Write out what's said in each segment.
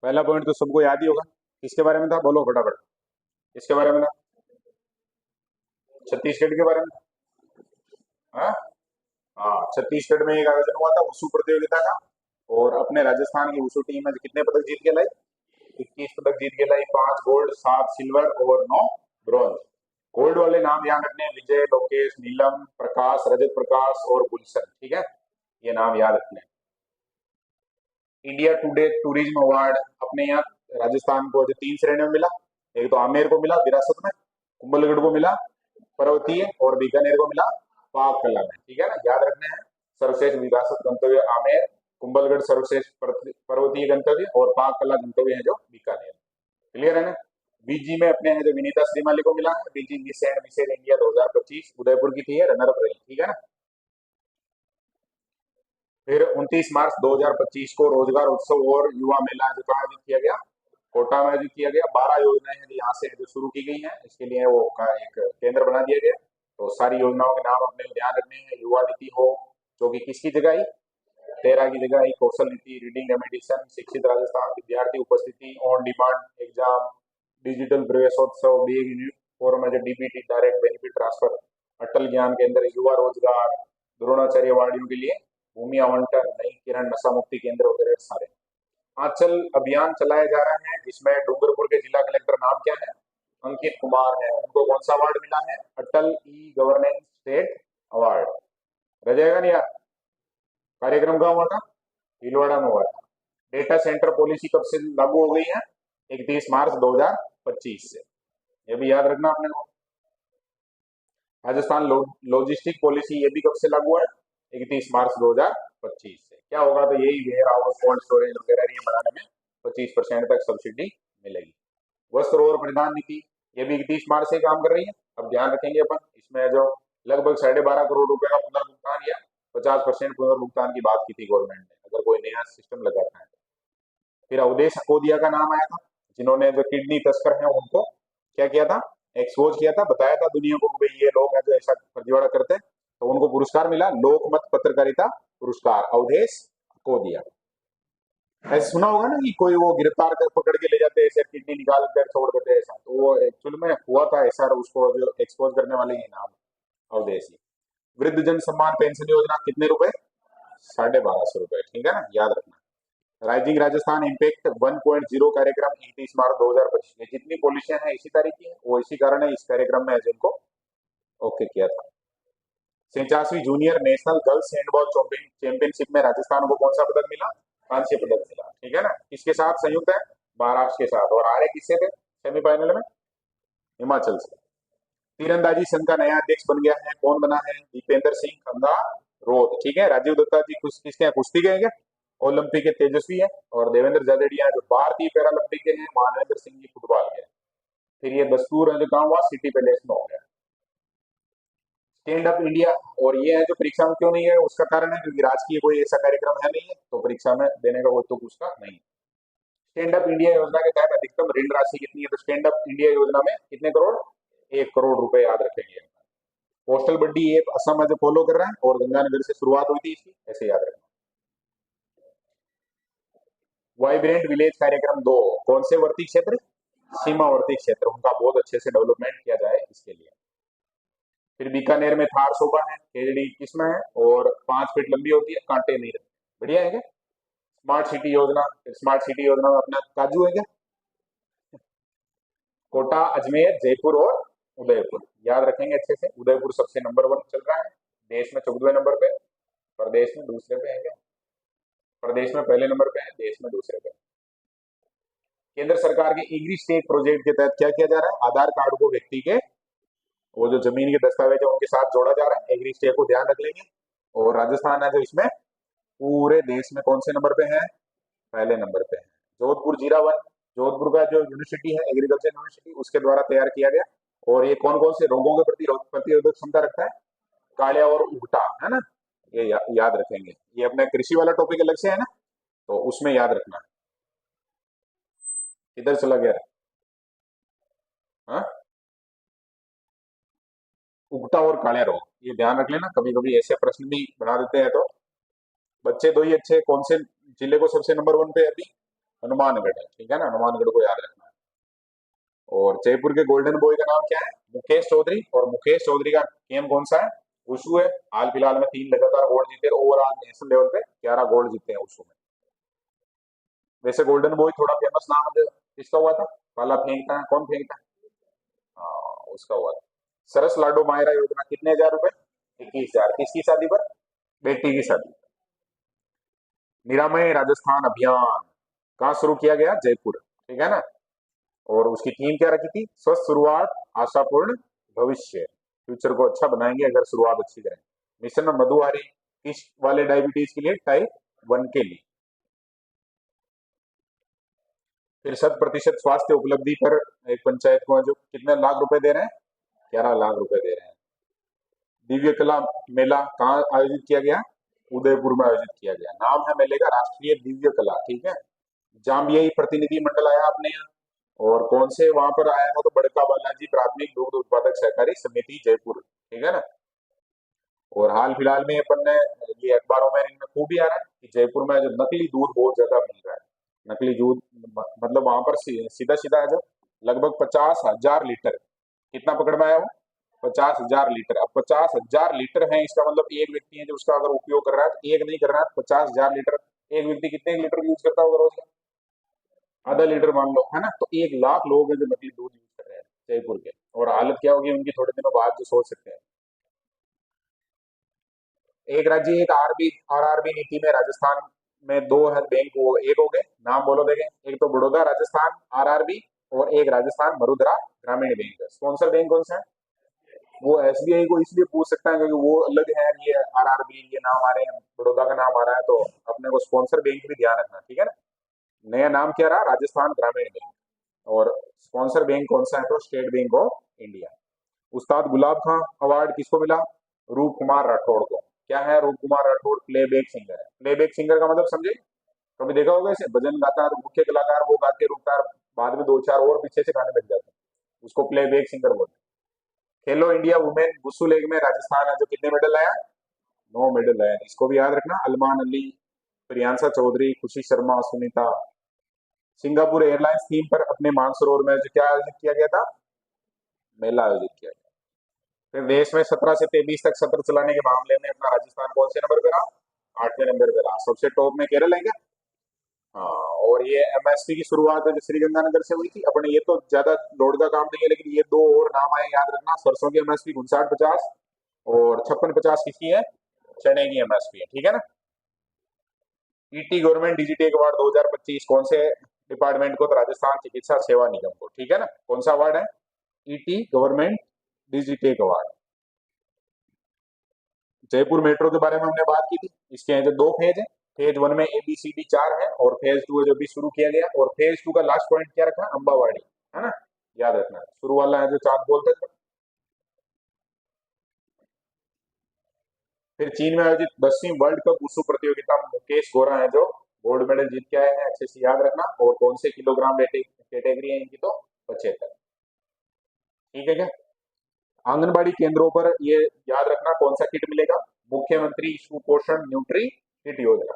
पहला पॉइंट तो सबको याद ही होगा। किसके बारे में था, बोलो फटाफट। किसके बारे में था? छत्तीसगढ़ के बारे में। हाँ। हाँ, छत्तीसगढ़ में एक आयोजन हुआ था वुशु प्रतियोगिता का। और अपने राजस्थान की वुशु टीम में कितने पदक जीत के लाई? 21 पदक जीत के लाई। 5 गोल्ड, 7 सिल्वर और 9 ब्रॉन्ज। गोल्ड वाले नाम याद रखने हैं, विजय, लोकेश, नीलम, प्रकाश, रजत प्रकाश और गुलशन। ठीक है, ये नाम याद रखने हैं। इंडिया टुडे टूरिज्म अवार्ड अपने यहाँ राजस्थान को जो 3 श्रेणियों में मिला। एक तो आमेर को मिला विरासत में, कुंभलगढ़ को मिला पर्वतीय और बीकानेर को मिला पाक कला में। ठीक है ना, याद रखने हैं। सर्वश्रेष्ठ विरासत गंतव्य आमेर, कुंभलगढ़ सर्वश्रेष्ठ पर्वतीय गंतव्य और पाक कला गंतव्य है जो बीकानेर। क्लियर है ना। बीजी में अपने हैं जो विनीता श्रीमाली को मिला है BG miss and Mrs India 2025, Udaipur की थी, रनर अप रही। ठीक है ना। फिर 29 मार्च 2025 को रोजगार उत्सव और युवा मेला जो कहा आयोजित किया गया, कोटा में आयोजित किया गया। 12 योजनाएं हैं जो यहाँ से जो शुरू की गई हैं, इसके लिए वो का एक केंद्र बना दिया गया। तो सारी योजनाओं के नाम अपने ध्यान रखने हैं। युवा नीति हो जो कि किसकी जगह आई, तेरा की जगह आई। कौशल नीति, रीडिंग रेमेडिएशन, शिक्षित राजस्थान, विद्यार्थी उपस्थिति, ऑन डिमांड एग्जाम, डिजिटल प्रवेशोत्सव, बीए यूनिट फोरम जो DBT direct benefit transfer, Atal Gyan Kendra, युवा रोजगार, द्रोणाचार्य वार्डियों के लिए भूमि आवंटन, नई किरण, नशा मुक्ति केंद्र वगैरह सारे। आंचल अभियान चलाया जा रहा है जिसमें डूंगरपुर के जिला कलेक्टर नाम क्या है, अंकित कुमार है। उनको कौन सा अवार्ड मिला है, अटल ई गवर्नेंस स्टेट अवार्ड। रह जाएगा नहीं यार। कार्यक्रम कहाँ हुआ था, भीलवाड़ा में हुआ था। डेटा सेंटर पॉलिसी कब से लागू हो गई है, 31 मार्च 2025 से। ये भी याद रखना आपने को। राजस्थान लॉजिस्टिक पॉलिसी ये भी कब से लागू है, 31 मार्च 2025 से। क्या होगा, तो यही वेयर हाउस, कोल्ड स्टोरेज वगैरह ये बनाने में 25% तक सब्सिडी मिलेगी। वस्त्र और परिधान नीति ये भी 31 मार्च से काम कर रही है। अब ध्यान रखेंगे अपन, इसमें जो लगभग 12.5 करोड़ रुपए का पुनर्भुगतान या 50% पुनर्भुगतान की बात की थी गवर्नमेंट ने, अगर कोई नया सिस्टम लगाना है। फिर अवधेश अकोदिया का नाम आया था, जिन्होंने जो किडनी तस्कर हैं उनको क्या किया था, एक्सपोज किया था, बताया था दुनिया को भाई ये लोग हैं जो ऐसा फर्जीवाड़ा करते हैं। तो उनको पुरस्कार मिला, लोकमत पत्रकारिता पुरस्कार, अवधेश अकोदिया। ऐसे सुना होगा ना कि कोई वो गिरफ्तार कर पकड़ के ले जाते हैं ऐसे, किडनी निकाल कर छोड़ देते हैं ऐसा, तो वो एक्चुअल में हुआ था ऐसा, उसको जो एक्सपोज करने वाले ही नाम अवधेश ही। वृद्ध जन सम्मान पेंशन योजना कितने रुपए, 1250 रुपए। ठीक है ना, याद रखना। राइजिंग राजस्थान इम्पैक्ट 1.0 कार्यक्रम 31 मार्च 2025 में जितनी पॉलिसियां हैं इसी तारीख की है, वो इसी कारण है इस कार्यक्रम में जिनको ओके किया था। 47वीं junior national girls handball championship में राजस्थान को कौन सा पदक मिला, कांस्य पदक मिला। ठीक है ना, किसके साथ संयुक्त है, महाराष्ट्र के साथ। और आरे किससे थे सेमीफाइनल में, हिमाचल से। तीरंदाजी संघ का नया अध्यक्ष बन गया है, कौन बना है, दीपेंद्र सिंह खंगा रोध। ठीक है, राजीव दत्ता जी किसके हैं, कुश्ती के हैं क्या, ओलंपिक के तेजस्वी है। और देवेंद्र जडेजा जो भारतीय पैरालंपिक के हैं, मानवेंद्र सिंह जी फुटबॉल के। फिर ये दस्तूर है जो काम हुआ सिटी पैलेस में हो गया। स्टैंड अप इंडिया, और ये है जो परीक्षा में क्यों नहीं है, उसका कारण है क्योंकि राजकीय कोई ऐसा कार्यक्रम है नहीं है, तो परीक्षा में देने का कोई तुक उसका नहीं। स्टैंड अप इंडिया योजना के तहत अधिकतम ऋण राशि कितनी है, तो स्टैंड अप इंडिया योजना में कितने करोड़, 1 करोड़ रुपए, याद रखेंगे। पोस्टल बड्डी ऐप असम में जो फॉलो कर रहा है, और गंगानगर से शुरुआत हुई थी इसकी, ऐसे याद रखना। वाइब्रेंट विलेज कार्यक्रम 2, कौन से वर्ती क्षेत्र, सीमावर्ती क्षेत्र, उनका बहुत अच्छे से डेवलपमेंट किया जाए इसके लिए। फिर बीकानेर में थार शोभा है, केजड़ी किसमें है, और 5 फीट लंबी होती है, कांटे नहीं रहते। बढ़िया है क्या। स्मार्ट सिटी योजना, स्मार्ट सिटी योजना में अपना काजू है क्या। कोटा, अजमेर, जयपुर और उदयपुर, याद रखेंगे अच्छे से। उदयपुर सबसे नंबर 1 चल रहा है, देश में 14वें नंबर पे, प्रदेश में दूसरे पे है क्या, प्रदेश में पहले नंबर पे है, देश में दूसरे पे। केंद्र सरकार के एग्री स्टेट प्रोजेक्ट के तहत क्या किया जा रहा है, आधार कार्ड को व्यक्ति के वो जो जमीन के दस्तावेज है उनके साथ जोड़ा जा रहा है, एग्री स्टेट को ध्यान रख लेंगे। और राजस्थान है जो इसमें पूरे देश में कौन से नंबर पे है, पहले नंबर पे है। जोधपुर जीरावन, जोधपुर का जो यूनिवर्सिटी है एग्रीकल्चर यूनिवर्सिटी, उसके द्वारा तैयार किया गया। और ये कौन कौन से रोगों के प्रति प्रतिरोधक क्षमता रखता है, कालिया और उगटा, है ना, ये याद रखेंगे। ये अपने कृषि वाला टॉपिक अलग से है ना, तो उसमें याद रखना। किधर चला गया, हाँ, उगटा और कालिया रोग, ये ध्यान रख लेना, कभी कभी ऐसे प्रश्न भी बना देते हैं। तो बच्चे दो ही अच्छे, कौन से जिले को सबसे नंबर 1 पे अभी, हनुमानगढ़ है, ठीक है ना, हनुमानगढ़ को याद रखना है। और जयपुर के गोल्डन बॉय का नाम क्या है? मुकेश चौधरी। और मुकेश चौधरी का गेम कौन सा है? वुशु है। हाल फिलहाल में 3 लगातार गोल्ड जीते, ओवरऑल नेशनल लेवल पे 11 गोल्ड जीते हैं वुशु में। वैसे गोल्डन बॉय थोड़ा फेमस नाम है किसका हुआ था? भाला फेंकता है, कौन फेंकता है? उसका हुआ था। सरस लाडो मायरा योजना कितने हजार रुपए? 21,000। किसकी शादी पर? बेटी की शादी। निरामय राजस्थान अभियान कहाँ शुरू किया गया? जयपुर, ठीक है ना। और उसकी थीम क्या रखी थी? स्वस्थ शुरुआत, आशापूर्ण भविष्य। फ्यूचर को अच्छा बनाएंगे अगर शुरुआत अच्छी करें। मिशन मधुआरी किस वाले डायबिटीज के लिए? टाइप 1 के लिए। फिर 100% स्वास्थ्य उपलब्धि पर एक पंचायत को जो कितने लाख रुपए दे रहे हैं? 11 लाख रुपए दे रहे हैं। दिव्य कला मेला कहाँ आयोजित किया गया? उदयपुर में आयोजित किया गया। नाम है मेले का राष्ट्रीय दिव्य कला, ठीक है। जाम्बियाई प्रतिनिधि मंडल आया अपने यहाँ। और कौन से वहां पर आया था? तो बड़का बालाजी प्राथमिक दुग्ध उत्पादक सहकारी समिति जयपुर, ठीक है ना। और हाल फिलहाल में अपन ने ये अखबारों में इनमें खूब ही आ रहा है कि जयपुर में जो नकली दूध बहुत ज्यादा मिल रहा है। नकली दूध मतलब वहां पर सीधा सीधा है जो लगभग 50,000 लीटर, कितना पकड़ में आया वो? 50,000 लीटर। अब 50,000 लीटर है, इसका मतलब एक व्यक्ति है जो उसका अगर उपयोग कर रहा है, तो एक नहीं कर रहा है, 50,000 लीटर। एक व्यक्ति कितने लीटर यूज करता होगा रोज का? आधा लीटर मान लो, है ना। तो 1 लाख लोग हैं जो नकली दूध यूज कर रहे हैं जयपुर के। और हालत क्या होगी उनकी थोड़े दिनों बाद, जो सोच सकते हैं। एक राज्य एक आरआरबी नीति में राजस्थान में 2 है बैंक, वो एक हो गए, नाम बोलो देखें। एक तो बड़ौदा राजस्थान आरआरबी, और एक राजस्थान मरुद्रा ग्रामीण बैंक। स्पॉन्सर बैंक कौन सा है? वो एसबीआई को इसलिए पूछ सकता है क्योंकि वो अलग है, ये आरआरबी ये नाम आ रहे हैं, बड़ौदा का नाम आ रहा है, तो अपने को स्पॉन्सर बैंक भी ध्यान रखना, ठीक है ना। नया नाम क्या रहा? राजस्थान ग्रामीण बैंक। और स्पॉन्सर बैंक कौन सा है? तो state bank of India. Ustad gulab Khan award किसको मिला? रूप कुमार राठौड़ को। क्या है रूप कुमार राठौड़? प्लेबैक सिंगर है। प्लेबैक सिंगर का मतलब समझे? कभी देखा होगा इसे, भजन गाता है तो मुख्य कलाकार वो गा के रुकता है, बाद में 2-4 और पीछे से गाने लग जाते हैं, उसको प्लेबैक सिंगर बोलते हैं। खेलो इंडिया वुमेन वुसु लीग में राजस्थान है जो कितने मेडल लाया? 9 मेडल लाया। इसको भी याद रखना। अलमान अली, प्रियांशा चौधरी, खुशी Sharma, Sunita. Singapore airlines theme पर अपने मानसरोवर में जो क्या आयोजित किया गया था? मेला आयोजित किया गया। फिर देश में 17 से 23 तक सत्र चलाने के मामले में अपना राजस्थान कौन से नंबर पे रहा? 8वें नंबर पे रहा। सबसे टॉप में केरल है क्या? हाँ। और ये एमएसपी की शुरुआत है जो श्रीगंगानगर से हुई थी अपने, ये तो ज्यादा लोड का काम नहीं है, लेकिन ये 2 और नाम आए याद रखना। सरसों की एमएसपी 59-50, और 56-50 किसकी है? चने की एमएसपी है, ठीक है ना। ईटी गवर्नमेंट डिजिटेक अवार्ड 2025 कौन से डिपार्टमेंट को? तो राजस्थान चिकित्सा सेवा निगम को, ठीक है ना। कौन सा अवार्ड है? ET government Digitek award. Jaipur metro के बारे में हमने बात की थी। इसके जो 2 फेज है, फेज 1 में ABCD 4 है, और फेज 2 है जो भी शुरू किया गया। और फेज 2 का लास्ट पॉइंट क्या रखा? अंबावाड़ी, है ना, याद रखना। शुरू वाला है जो चांद बोलते थे। फिर चीन में आयोजित 10वीं वर्ल्ड कप वुशु प्रतियोगिता में मुकेश गोरा है जो गोल्ड मेडल जीत के आए हैं, अच्छे से याद रखना। और कौन से किलोग्राम कैटेगरी है इनकी? तो 75, ठीक है क्या। आंगनबाड़ी केंद्रों पर ये याद रखना कौन सा किट मिलेगा? मुख्यमंत्री सुपोषण न्यूट्री किट योजना।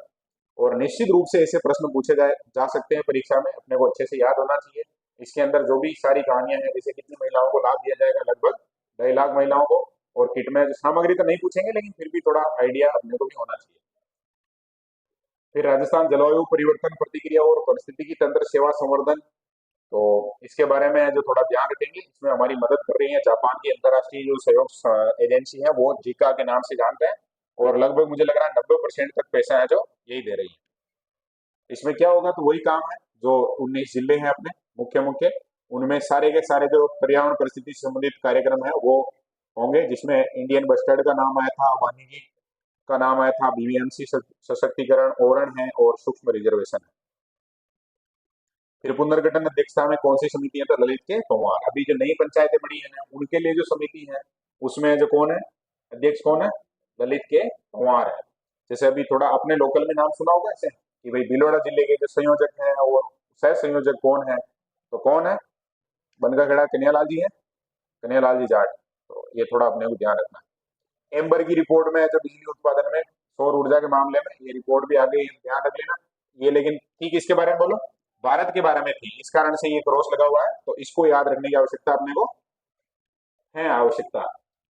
और निश्चित रूप से ऐसे प्रश्न पूछे जा सकते हैं परीक्षा में, अपने को अच्छे से याद होना चाहिए। इसके अंदर जो भी सारी कहानियां हैं, जैसे कितनी महिलाओं को लाभ दिया जाएगा? लगभग 2.5 लाख महिलाओं को। और किट में सामग्री तो नहीं पूछेंगे, लेकिन फिर भी थोड़ा आइडिया अपने को भी होना चाहिए। फिर राजस्थान जलवायु परिवर्तन प्रतिक्रिया और पारिस्थितिकी तंत्र सेवा संवर्धन, तो इसके बारे में जो थोड़ा ध्यान रखेंगे, इसमें हमारी मदद कर रही है जापान की अंतर्राष्ट्रीय जो सहयोग एजेंसी है, वो जीका के नाम से जानते हैं। और लगभग मुझे लग रहा है 90% तक पैसा है जो यही दे रही है। इसमें क्या होगा? तो वही काम है जो 19 जिले हैं अपने मुख्य मुख्य, उनमें सारे के सारे जो पर्यावरण परिस्थिति से संबंधित कार्यक्रम है वो होंगे, जिसमें इंडियन बस्टर्ड का नाम आया था, वानिकी का नाम आया था, बीबीएमसी सशक्तिकरण, ओरण है, और सूक्ष्म रिजर्वेशन है। फिर पुनर्गठन अध्यक्षता में कौन सी समिति है? तो ललित के पंवार। अभी जो नई पंचायतें बनी है ना, उनके लिए जो समिति है उसमें जो कौन है अध्यक्ष, कौन है? ललित के पंवार है। जैसे अभी थोड़ा अपने लोकल में नाम सुना होगा ऐसे कि भाई भीलवाड़ा जिले के जो संयोजक हैं और सह संयोजक कौन है? तो कौन है? बनका खेड़ा कन्हैयालाल जी है, कन्हैयालाल जी जाट। तो ये थोड़ा अपने को ध्यान रखना है। एम्बर की रिपोर्ट में जो बिजली उत्पादन में सौर ऊर्जा के मामले में ये रिपोर्ट भी आ गई, ध्यान रख लेना ये। लेकिन ठीक इसके बारे में बोलो, भारत के बारे में थी, इस कारण से ये क्रॉस लगा हुआ है, तो इसको याद रखने की आवश्यकता अपने को है, आवश्यकता।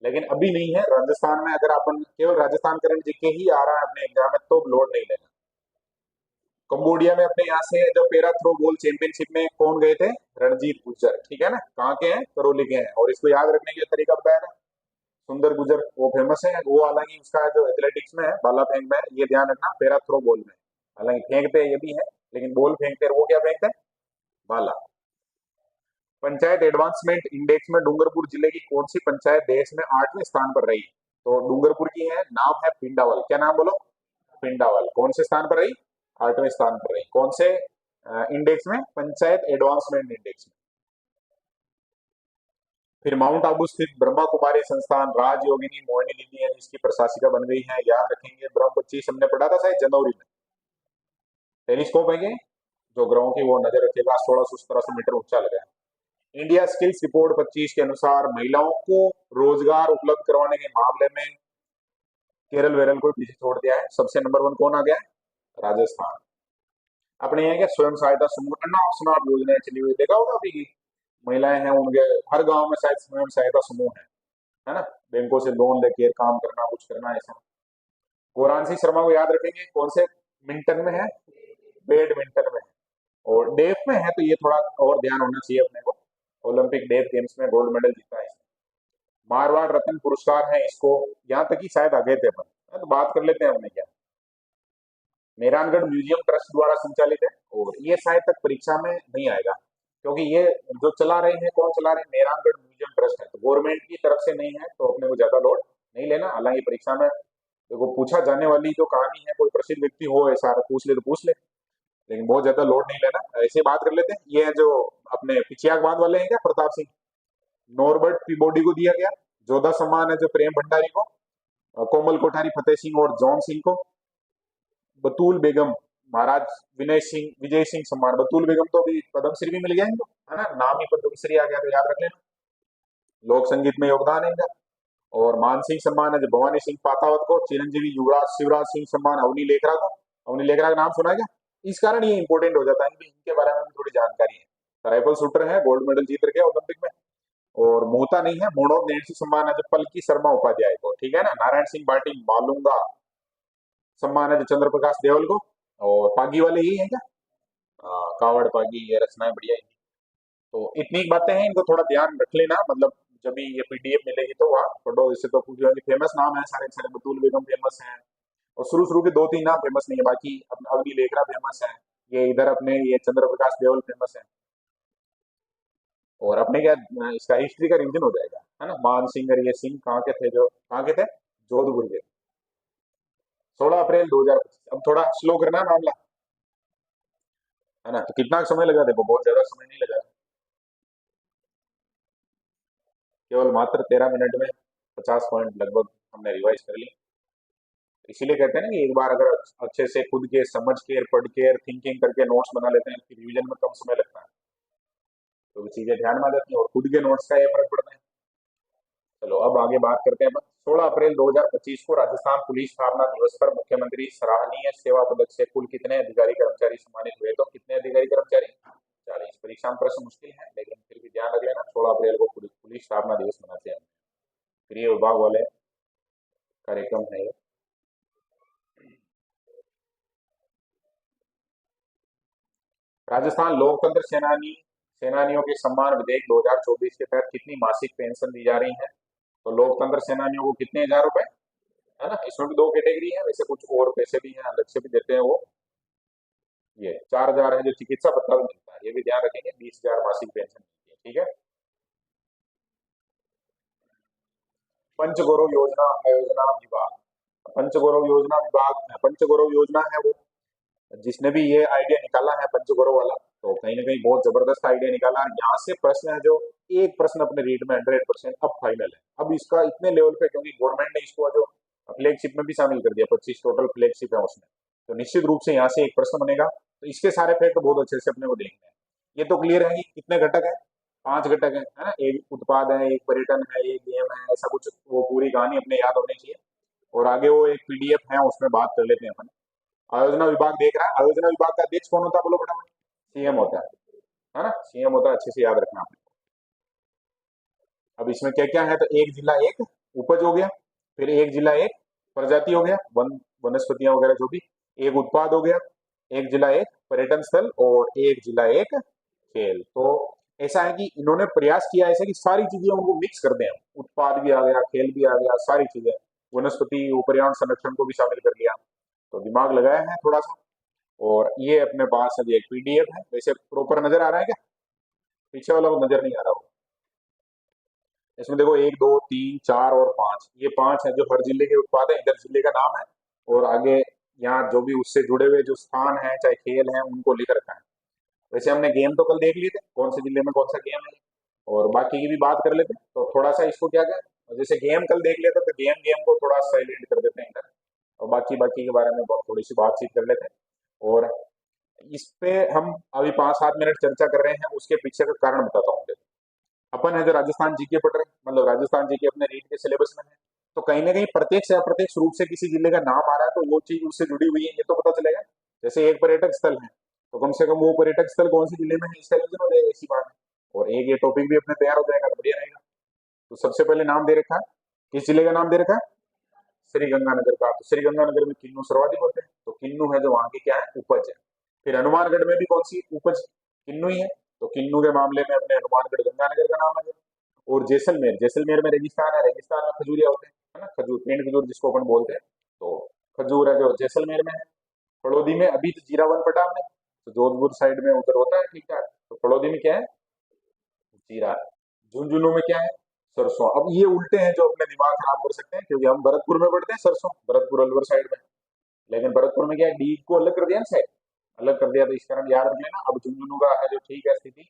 लेकिन अभी नहीं है। राजस्थान में अगर अपन केवल राजस्थान करंट जीके ही आ रहा है अपने एग्जाम में तो लोड नहीं लेना। कंबोडिया में अपने यहाँ से जब पैरा थ्रो बॉल चैंपियनशिप में कौन गए थे? रणजीत गुज्जर, ठीक है ना, कहाँ के हैं? करौली के हैं। और इसको याद रखने का तरीका बताया ना, सुंदर गुजर, वो फेमस है वो। हालांकि उसका जो एथलेटिक्स में है, भाला फेंक में है, ये ध्यान रखना, पैरा थ्रो बॉल में। हालांकि फेंकते ये भी है, लेकिन बॉल फेंकते हैं, वो क्या फेंकते हैं? भाला। पंचायत एडवांसमेंट इंडेक्स में डूंगरपुर जिले की कौन सी पंचायत देश में 8वें स्थान पर रही? तो डूंगरपुर की है, नाम है पिंडावल। क्या नाम बोलो? पिंडावल। कौन से स्थान पर रही? 8वें स्थान पर रही। कौन से इंडेक्स में? पंचायत एडवांसमेंट इंडेक्स में। फिर माउंट आबू स्थित ब्रह्मा कुमारी संस्थान राज योगिनी मोहिनी दीदी है जिसकी प्रशासिका बन गई है, याद रखेंगे। ब्रह्म 25 हमने पढ़ा था शायद जनवरी में। टेलीस्कोप है ये, जो ग्रहों की वो नजर रखेगा, 1617 मीटर ऊंचा लगा है। इंडिया स्किल्स रिपोर्ट 25 के अनुसार महिलाओं को रोजगार उपलब्ध करवाने के मामले में केरल वेरल को पीछे छोड़ दिया है। सबसे नंबर 1 कौन आ गया है? राजस्थान। अपने यहाँ क्या स्वयं सहायता समूह अनाप शनाप योजनाएं चली हुई, देखा होगा अभी की। महिलाएं हैं, उनके हर गांव में शायद स्वयं सहायता समूह है ना। बैंकों से लोन लेके काम करना, कुछ करना ऐसा। गोरांशी शर्मा को याद रखेंगे, कौन से मिंटन में है? बैडमिंटन में है। और डेफ में है, तो ये थोड़ा और ध्यान होना चाहिए अपने को। ओलंपिक डेफ गेम्स में गोल्ड मेडल जीता है इसने। मारवाड़ रत्न पुरस्कार है इसको, यहाँ तक ही शायद आ गए थे अपन। हाँ, तो बात कर लेते हैं हमने क्या। मेहरानगढ़ म्यूजियम ट्रस्ट द्वारा संचालित है, और ये शायद तक परीक्षा में नहीं आएगा, क्योंकि ये जो चला रहे हैं, कौन चला रहे हैं? मेहरानगढ़ म्यूजियम ट्रस्ट है, तो गवर्नमेंट की तरफ से नहीं है, तो अपने को ज्यादा लोड नहीं लेना। हालांकि परीक्षा में देखो पूछा जाने वाली जो कहानी है, कोई प्रसिद्ध व्यक्ति हो ऐसा पूछ ले तो पूछ ले, लेकिन बहुत ज्यादा लोड नहीं लेना। ऐसे बात कर लेते हैं, ये है जो अपने पिछियाक बांध वाले हैं क्या, प्रताप सिंह। नॉर्बर्ट पीबोडी को दिया गया। जोधा सम्मान है जो प्रेम भंडारी को। कोमल कोठारी फतेह सिंह और जॉन सिंह को। बतूल बेगम, महाराज विजय सिंह सम्मान। बतूल बेगम तो अभी पद्मश्री भी मिल गया इनको, है ना, नाम ही पद्मश्री आ गया, तो याद रख लेना। लोक संगीत में योगदान है इनका। और मान सिंह सम्मान है जो भवानी सिंह पातावत को। चिरंजीवी युवराज शिवराज सिंह सम्मान अवनी लेखरा को। अवनी लेखरा का नाम सुना है क्या? इस कारण ये इंपॉर्टेंट हो जाता है, इनके बारे में भी थोड़ी जानकारी है। राइफल शूटर है, गोल्ड मेडल जीत रखे ओलंपिक में। और मोहता नहीं है, मोड़ो नेल्सी सम्मान है जो पलकी शर्मा उपाध्याय को, ठीक है ना। नारायण सिंह बाटी मालूंगा सम्मान है जो चंद्र प्रकाश देवल को। और पागी वाले यही है क्या? कावड़ पागी, ये रचनाएं बढ़िया है। तो इतनी बातें हैं, इनको थोड़ा ध्यान रख लेना, मतलब जब भी ये पीडीएफ मिलेगी तो वहाँ पढ़ो। इससे तो कुछ फेमस नाम है सारे के सारे। बतूल बेगम फेमस है, और शुरू शुरू के 2-3 नाम फेमस नहीं है, बाकी अपना अवनी लेखरा फेमस है। ये इधर अपने ये चंद्र प्रकाश देवल फेमस है। और अपने क्या इसका हिस्ट्री का रिवीजन हो जाएगा, है ना। मान सिंह और ये सिंह कहाँ के थे, जो कहाँ के थे? जोधपुर के। 16 अप्रैल 2025। अब थोड़ा स्लो करना है मामला, है ना। तो कितना समय लगा? देखो बहुत ज्यादा समय नहीं लगा, केवल मात्र 13 मिनट में 50 पॉइंट लगभग हमने रिवाइज कर ली। इसीलिए कहते हैं ना कि एक बार अगर अच्छे से खुद के समझ के, पढ़ के, थिंकिंग करके नोट्स बना लेते हैं, फिर रिवीजन में कम समय लगता है, तो वो चीजें ध्यान में आ जाती हैं, और खुद के नोट्स का ये फर्क पड़ता है। चलो अब आगे बात करते हैं। 16 अप्रैल 2025 को राजस्थान पुलिस स्थापना दिवस पर मुख्यमंत्री सराहनीय सेवा पदक से कुल कितने अधिकारी कर्मचारी सम्मानित हुए? तो कितने अधिकारी कर्मचारी? 40। परीक्षा में प्रश्न मुश्किल है, लेकिन फिर भी ध्यान रख लेना, 16 अप्रैल को पुलिस स्थापना दिवस मनाते हैं। गृह विभाग वाले कार्यक्रम है ये। राजस्थान लोकतंत्र सेनानियों के सम्मान विधेयक 2024 के तहत कितनी मासिक पेंशन दी जा रही है? तो लोकतंत्र सेनानियों को कितने हजार रुपए, है ना। इसमें भी 2 कैटेगरी है वैसे, कुछ और पैसे भी हैं अलग से भी देते हैं वो। ये 4,000 है जो चिकित्सा भत्ता भी मिलता है, ये भी ध्यान रखेंगे। 20,000 मासिक पेंशन मिलती है, ठीक है। पंचगौरव योजना आयोजना विभाग। पंचगौरव योजना है वो, जिसने भी ये आइडिया निकाला है पंचगौरव वाला, तो कहीं ना कहीं बहुत जबरदस्त आइडिया निकाला है। यहाँ से प्रश्न है जो एक प्रश्न अपने रीड में 100% अब फाइनल है। अब इसका इतने लेवल पे, क्योंकि गवर्नमेंट ने इसको जो फ्लैगशिप में भी शामिल कर दिया, 25 टोटल फ्लैगशिप है उसमें, तो निश्चित रूप से यहाँ से एक प्रश्न बनेगा। तो इसके सारे फैक्ट बहुत अच्छे से अपने को देखने हैं। ये तो क्लियर है कि कितने घटक है? 5 घटक है ना। एक उत्पाद है, एक पर्यटन है, एक गेम है, ऐसा कुछ वो पूरी कहानी अपने याद होनी चाहिए। और आगे वो एक पीडीएफ है, उसमें बात कर लेते हैं अपन। आयोजना विभाग देख रहा है, आयोजना विभाग का अध्यक्ष कौन होता है बोलो फटाफट? सीएम होता है ना, सीएम होता है, अच्छे से याद रखना आपने। अब इसमें क्या क्या है, तो एक जिला एक उपज हो गया, फिर एक जिला एक प्रजाति हो गया, वन वनस्पतियां वगैरह जो भी, एक उत्पाद हो गया, एक जिला एक पर्यटन स्थल, और एक जिला एक खेल। तो ऐसा है कि इन्होंने प्रयास किया ऐसा कि सारी चीजें उनको मिक्स कर दें, उत्पाद भी आ गया, खेल भी आ गया, सारी चीजें, वनस्पति पर्यावरण संरक्षण को भी शामिल कर लिया। तो दिमाग लगाया है थोड़ा सा। और ये अपने पास अभी एक पीडीएफ है, वैसे प्रॉपर नजर आ रहा है क्या, पीछे वाला को नजर नहीं आ रहा हो। इसमें देखो एक दो तीन चार और पांच, ये पांच है जो हर जिले के उत्पाद है, इधर जिले का नाम है, और आगे यहाँ जो भी उससे जुड़े हुए जो स्थान है चाहे खेल है उनको लिख रखा है। वैसे हमने गेम तो कल देख लिए थे, कौन से जिले में कौन सा गेम है, और बाकी की भी बात कर लेते हैं। तो थोड़ा सा इसको क्या क्या, जैसे गेम कल देख लेते तो गेम गेम को थोड़ा साइलेंट कर देते हैं इधर, और बाकी बाकी के बारे में थोड़ी सी बातचीत कर लेते हैं। और इस पे हम अभी 5-7 मिनट चर्चा कर रहे हैं, उसके पीछे का कारण बताता हूँ। अपन है जो राजस्थान जीके पढ़ रहे हैं, मतलब राजस्थान जीके अपने रीट के सिलेबस में है, तो कहीं ना कहीं प्रत्यक्ष या अप्रत्यक्ष रूप से किसी जिले का नाम आ रहा है तो वो चीज उससे जुड़ी हुई है, ये तो पता चलेगा। जैसे एक पर्यटक स्थल है, तो कम से कम वो पर्यटक स्थल कौन से जिले में है इसका रीजन हो जाएगा, इसी बात है। और एक ये टॉपिक भी अपने तैयार हो जाएगा, तो बढ़िया रहेगा। तो सबसे पहले नाम दे रखा है, किस जिले का नाम दे रखा है, श्री गंगानगर का। तो श्री गंगानगर में किन्नू सर्वाधिक होते हैं, तो किन्नू है जो वहां की क्या है, उपज है। फिर हनुमानगढ़ में भी कौन सी उपज, किन्नू ही है, तो किन्नू के मामले में अपने हनुमानगढ़ गंगानगर का नाम है। और जैसलमेर, जैसलमेर में रेगिस्तान है, रेगिस्तान में खजूरिया होते हैं, है ना, खजूर, पेड़ खजूर जिसको अपन बोलते हैं, तो खजूर है जो जैसलमेर में है। फड़ौदी में अभी तो जीरा वन पटा हमने, तो जोधपुर साइड में उधर होता है ठीक ठाक, तो फड़ौदी में क्या है, जीरा है। झुंझुनू में क्या है, सरसों। अब ये उल्टे हैं जो अपने दिमाग खराब कर सकते हैं, क्योंकि हम भरतपुर में पढ़ते हैं सरसों, भरतपुर अलवर साइड में, लेकिन भरतपुर में क्या है, डी को अलग कर दिया ना साइड, अलग कर दिया, तो इस कारण याद रख लेना। अब झुंझुनू का है जो ठीक है स्थिति,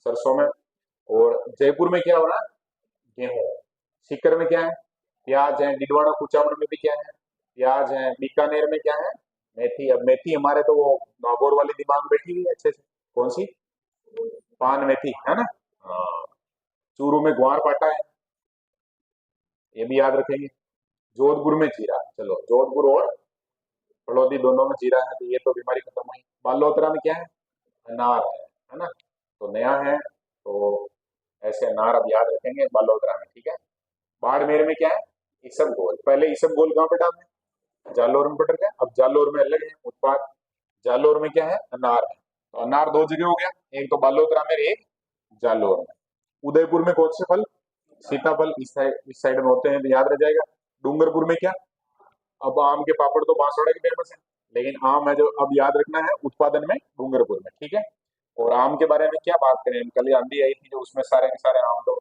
सरसों में। और जयपुर में क्या हो रहा है, गेहूं। सीकर में क्या है, प्याज है। डिडवाना कुचामन में भी क्या है, प्याज है। बीकानेर में क्या है, मेथी। अब मेथी हमारे तो वो नागौर वाली दिमाग में बैठी हुई है अच्छे से, कौन सी, पान मेथी, है ना। हाँ। चूरू में ग्वार पाटा है, ये भी याद रखेंगे। जोधपुर में जीरा, चलो जोधपुर और फड़ौदी दोनों में जीरा है, तो ये तो बीमारी खत्म हुई। बालोतरा में क्या है, अनार है ना, तो नया है, तो ऐसे अनार अब याद रखेंगे बालोतरा में, ठीक है। बाड़मेर में क्या है, इसबगोल। पहले इसबगोल कहाँ पे डालते हैं, जालोर में पड़ रखा है, अब जालोर में अलग है उत्पाद। जालोर में क्या है, अनार है, तो अनार दो जगह हो गया, एक तो बालोतरा में, एक जालोर में। उदयपुर में कौन से फल, सीताफल, इस साइड में होते हैं, तो याद रह जाएगा। डूंगरपुर में क्या, अब आम के पापड़ तो बांसवाड़ा के फेमस है, लेकिन आम है जो अब याद रखना है उत्पादन में डूंगरपुर में, ठीक है। और आम के बारे में क्या बात करें, कल आंधी आई थी जो उसमें सारे के सारे आम, तो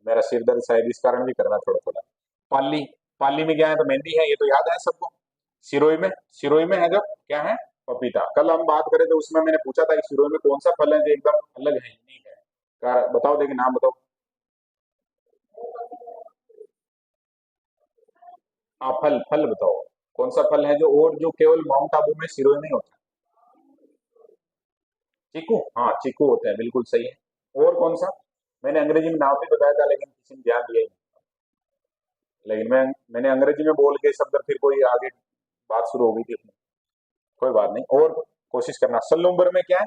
मेरा सिर दर्द शायद इस कारण भी करना थोड़ा थोड़ा। पाली, पाली में क्या है, तो मेहंदी है, ये तो याद है सबको। सिरोही में, सिरोही में है जो क्या है, पपीता। कल हम बात करें तो उसमें मैंने पूछा था कि सिरोही में कौन सा फल है जो एकदम अलग है, यूनिक है, बताओ, देखिए नाम बताओ। हाँ, फल फल बताओ, कौन सा फल है जो, और जो केवल माउंट आबू में सिरोही में होता है। चीकू, हाँ चीकू होते हैं, बिल्कुल सही है। और कौन सा, मैंने अंग्रेजी में नाम भी बताया था लेकिन किसी ने ध्यान दिया ही नहीं। लेकिन मैंने अंग्रेजी में बोल के सब फिर कोई आगे बात शुरू हो गई थी अपनी। कोई बात नहीं, और कोशिश करना। सलूम्बर में क्या है,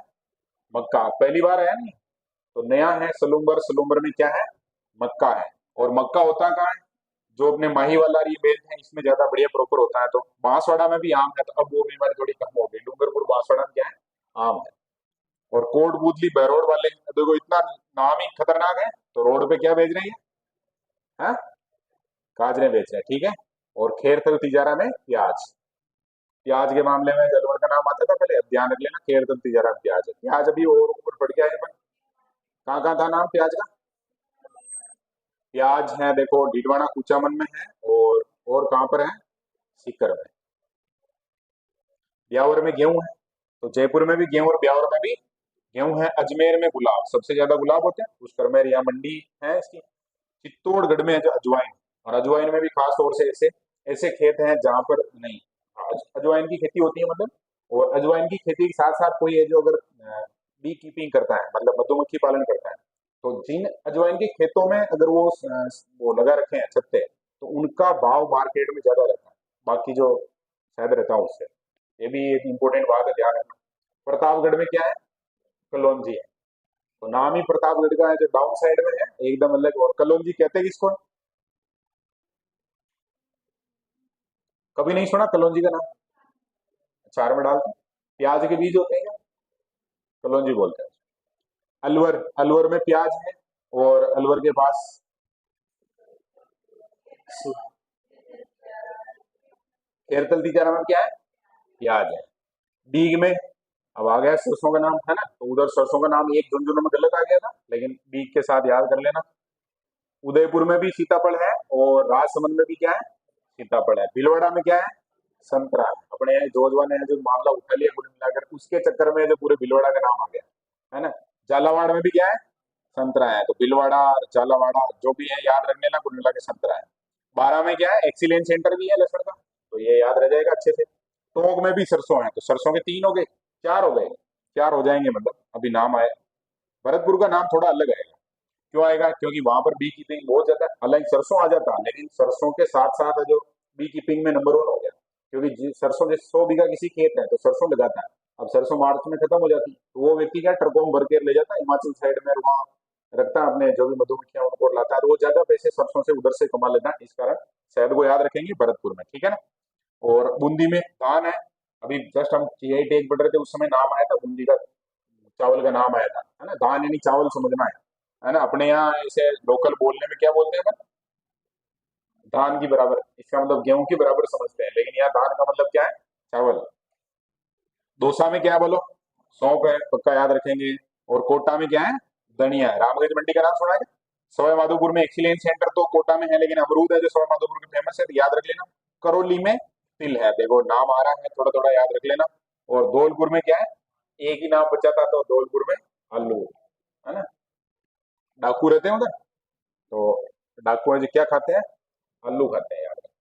मक्का। पहली बार आया नहीं, तो नया है सलूम्बर। सलूम्बर में क्या है, मक्का है। और मक्का होता कहाँ है, जो अपने माही वाला ये बेल्ट है इसमें ज्यादा बढ़िया प्रॉपर होता है। तो बांसवाड़ा में भी आम है, तो अब वो बीमारी थोड़ी कम हो गई। डूंगरपुर बांसवाड़ा में क्या है, आम है। और कोटबूदली बहरोड वाले देखो इतना नाम ही खतरनाक है, तो रोड पे क्या बेच रही है, हाँ? गाजरे बेच रहे हैं, ठीक है। और खेरथल तिजारा में प्याज। प्याज के मामले में जलवर का नाम आता था पहले, अब ध्यान रख लेना, खेरथल तिजारा में प्याज है। प्याज अभी और ऊपर बढ़ गया है, कहाँ कहाँ था नाम प्याज का। प्याज है देखो डीडवाना कुचामन में है, और कहाँ पर है, सीकर में। ब्यावर में गेहूं है, तो जयपुर में भी गेहूं और ब्यावर में भी गेहूं है। अजमेर में गुलाब, सबसे ज्यादा गुलाब होते हैं, पुष्कर या मंडी है इसकी। चित्तौड़गढ़ में है जो अजवाइन, और अजवाइन में भी खास तौर से ऐसे ऐसे खेत हैं जहां पर नहीं, अजवाइन की खेती होती है मतलब। और अजवाइन की खेती के साथ साथ कोई है जो अगर बी कीपिंग करता है, मतलब मधुमक्खी पालन करता है, तो जिन अजवाइन के खेतों में अगर वो लगा रखे हैं छत्ते, तो उनका भाव मार्केट में ज्यादा रहता है, बाकी जो शायद रहता है उससे। ये भी एक इंपॉर्टेंट बात है, ध्यान रखना। प्रतापगढ़ में क्या है? कलौंजी है। तो नाम ही प्रतापगढ़ का है, जो डाउन साइड में है एकदम अलग। और कलौंजी कहते हैं किसको? कभी नहीं सुना कलौंजी का नाम? अचार में डालते हैं, प्याज के बीज होते हैं क्या? कलौंजी बोलते हैं। अलवर, अलवर में प्याज है। और अलवर के पास खेरतल तीजारा में क्या है? प्याज है। डीग में, अब आ गया सरसों का नाम, है ना? तो उधर सरसों का नाम एक झुंझुनू में गलत आ गया था, लेकिन डीग के साथ याद कर लेना। उदयपुर में भी सीताफल है, और राजसमंद में भी क्या है? सीताफल है। भीलवाड़ा में क्या है? संतरा है। अपने यहाँ जोजवा ने जो मामला उठा लिया कुल मिलाकर, उसके चक्कर में जो पूरे भीलवाड़ा का नाम आ गया, है ना? झालावाड़ में भी क्या है? संतरा है। तो भीलवाड़ा और झालावाड़ा जो भी है याद रख लेना, कुल मिला के संतरा है। 12 में क्या है? एक्सीलेंस सेंटर भी है लसण का, तो ये याद रह जाएगा अच्छे से। टोंक में भी सरसों है, तो सरसों के 3 हो गए, 4 हो गए, 4 हो जाएंगे मतलब, अभी नाम आए। भरतपुर का नाम थोड़ा अलग आएगा। क्यों आएगा? क्योंकि वहां पर बी कीपिंग बहुत ज्यादा है। हालांकि सरसों आ जाता, लेकिन सरसों के साथ साथ जो बी कीपिंग में नंबर 1 हो गया। क्योंकि सरसों जैसे 100 बीघा किसी खेत है तो सरसों लगाता है, अब सरसों मार्च में खत्म हो जाती, तो वो व्यक्ति क्या ट्रकों भर के ले जाता है हिमाचल साइड में, और वहाँ रखता है अपने जो भी मधुमक्खियां उनको लाता है, तो वो ज्यादा पैसे सरसों से उधर से कमा लेता है। इस कारण शायद वो याद रखेंगे भरतपुर में, ठीक है ना? और बूंदी में धान है। अभी जस्ट हम जीआई टैग पढ़ रहे थे, उस समय नाम आया था बूंदी का, चावल का नाम आया था, है ना? धान यानी चावल समझना है ना? अपने यहाँ इसे लोकल बोलने में क्या बोलते हैं अपन? धान की बराबर, इसका मतलब गेहूं की बराबर समझते हैं, लेकिन यहाँ धान का मतलब क्या है? चावल। दौसा में क्या है बोलो? सौंफ है, पक्का याद रखेंगे। और कोटा में क्या है? धनिया है। रामगंज मंडी का नाम सुना है? सवाई माधोपुर में एक्सीलेंस सेंटर तो कोटा में है, लेकिन अमरूद है जो सवाई माधोपुर के फेमस है, तो याद रख लेना। करौली में तिल है, देखो नाम आ रहा है, थोड़ा थोड़ा याद रख लेना। और धौलपुर में क्या है? एक ही नाम बचा था, तो धौलपुर में आलू, है ना? डाकू रहते हैं उधर, तो डाकू जो क्या खाते हैं? आलू खाते हैं, याद रखना।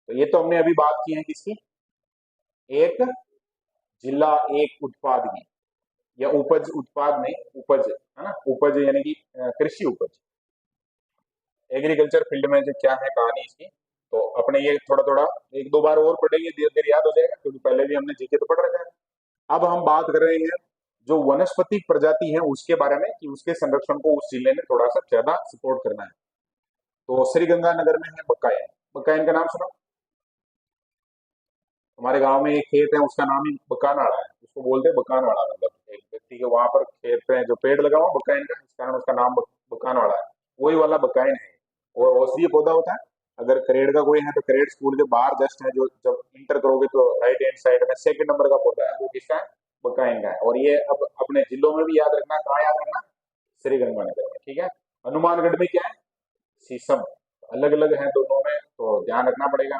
तो ये तो हमने अभी बात की है किसकी? एक जिला एक उत्पाद की, या उपज, उत्पाद नहीं, उपज, है ना? उपज यानी कि कृषि उपज, एग्रीकल्चर फील्ड में जो क्या है कहानी इसकी। तो अपने ये थोड़ा थोड़ा एक दो बार और पढ़ेंगे, धीरे धीरे याद हो जाएगा, क्योंकि पहले भी हमने जीके तो पढ़ रखा है। अब हम बात कर रहे हैं जो वनस्पति प्रजाति है उसके बारे में, कि उसके संरक्षण को उस जिले ने थोड़ा सा ज्यादा सपोर्ट करना है। तो श्रीगंगानगर में है बकायन। बकायन का नाम सुना? हमारे गांव में एक खेत है, उसका नाम ही बकानाड़ा है, उसको बोलते हैं बकानवाड़ा, मतलब एक व्यक्ति के वहां पर खेत पे जो पेड़ लगा हुआ बकायन का, इस कारण उसका नाम बकानवाड़ा है। वही वाला बकायन है। और औषधीय पौधा होता है। अगर करेड़ का कोई है तो करेड़ स्कूल के बाहर जस्ट है, जो जब इंटर करोगे तो राइट हैंड साइड में सेकंड नंबर का पौधा है, वो किसका है? बकायन का है। और ये अब अपने जिलों में भी याद रखना, कहाँ याद रखना? श्रीगंगानगर में, ठीक है। हनुमानगढ़ में क्या है? शीशम। अलग अलग है दोनों में, तो ध्यान रखना पड़ेगा।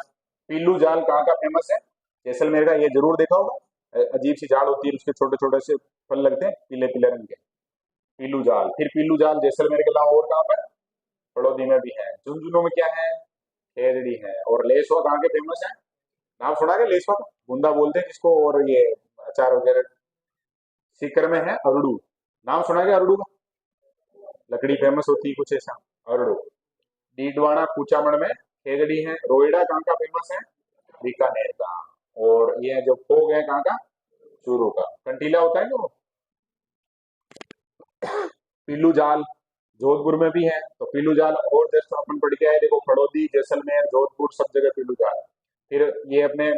पीलू जाल कहाँ का फेमस है? जैसलमेर का, ये जरूर देखा होगा। अजीब सी झाड़ होती है, उसके छोटे छोटे से फल लगते हैं पीले पीले रंग के। पीलू जाल। फिर पीलू जाल जैसलमेर के अलावा और कहाँ पर? फड़ौदी में भी है। झुंझुनू में क्या है? खेजड़ी है। और लेसवा कहाँ के फेमस है? नाम सुना है लेसवा का? बूंदा बोलते हैं जिसको, और ये अचार वगैरह। सीकर में है अरड़ू। नाम सुना है अरड़ू का? लकड़ी फेमस होती है कुछ ऐसा, अरड़ू। डीडवाना कुचामण में खेजड़ी है। रोइडा कहाँ का फेमस है? बीकानेर का। और ये जो फोग है कहाँ का? चूरू का। कंटीला होता है ना वो। पीलू जाल जोधपुर में भी है, तो पीलू जाल और जैसे अपन पढ़ के आए, देखो फड़ौदी, जैसलमेर, जोधपुर, सब जगह पीलू जाल। फिर ये अपने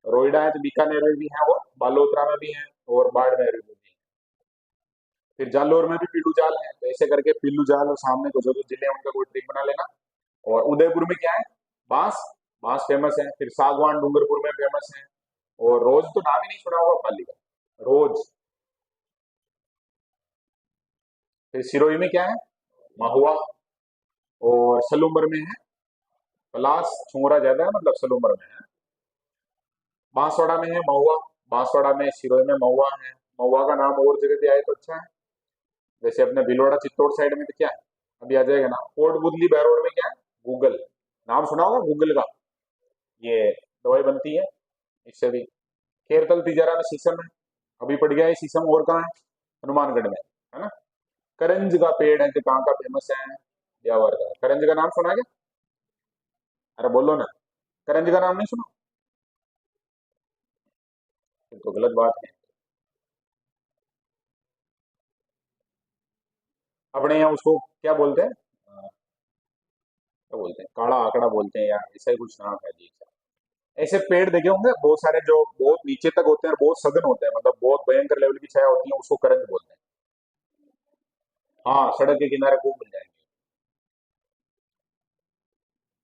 रोइडा है तो बीकानेर में भी है, और बालोतरा में भी है, और बाड़मेर में भी है। फिर जालोर में भी पीलू जाल है। तो ऐसे करके पीलू जाल और सामने को जो जो जिले हैं उनका कोई ट्रिक बना लेना। और उदयपुर में क्या है? बांस। बांस फेमस है। फिर सागवान डूंगरपुर में फेमस है। और रोज तो नाम ही नहीं सुना होगा पाली का, रोज। फिर सिरोही में क्या है? महुआ। और सलूम्बर में है पलास। छोरा ज्यादा है, मतलब सलूम्बर में है। बांसवाड़ा में है महुआ। बांसवाड़ा में, सिरोही में महुआ है। महुआ का नाम और जगह पे आए तो अच्छा है। वैसे अपने भीलवाड़ा चित्तौड़ साइड में तो क्या है? अभी आ जाएगा ना। कोट बुदली बहरोड में क्या है? गूगल। नाम सुना होगा गूगल का, ये दवाई बनती है इससे भी। खेरतल तिजारा में शीशम है, अभी पड़ गया है शीशम। और कहाँ है? हनुमानगढ़ में, है ना? करंज का पेड़ है जो कहाँ का फेमस है? ब्यावर का। करंज का नाम सुना है क्या? अरे बोलो ना। करंज का नाम नहीं सुना? ये तो गलत बात है। अपने यहाँ उसको क्या बोलते हैं, क्या बोलते हैं, काला आंकड़ा बोलते हैं, या ऐसा ही कुछ नाम है जी। ऐसे पेड़ देखे होंगे बहुत सारे जो बहुत नीचे तक होते हैं और बहुत सघन होते हैं, मतलब बहुत भयंकर लेवल की छाया होती है, उसको करंज बोलते हैं। हाँ, सड़क के किनारे खूब मिल जाएंगे।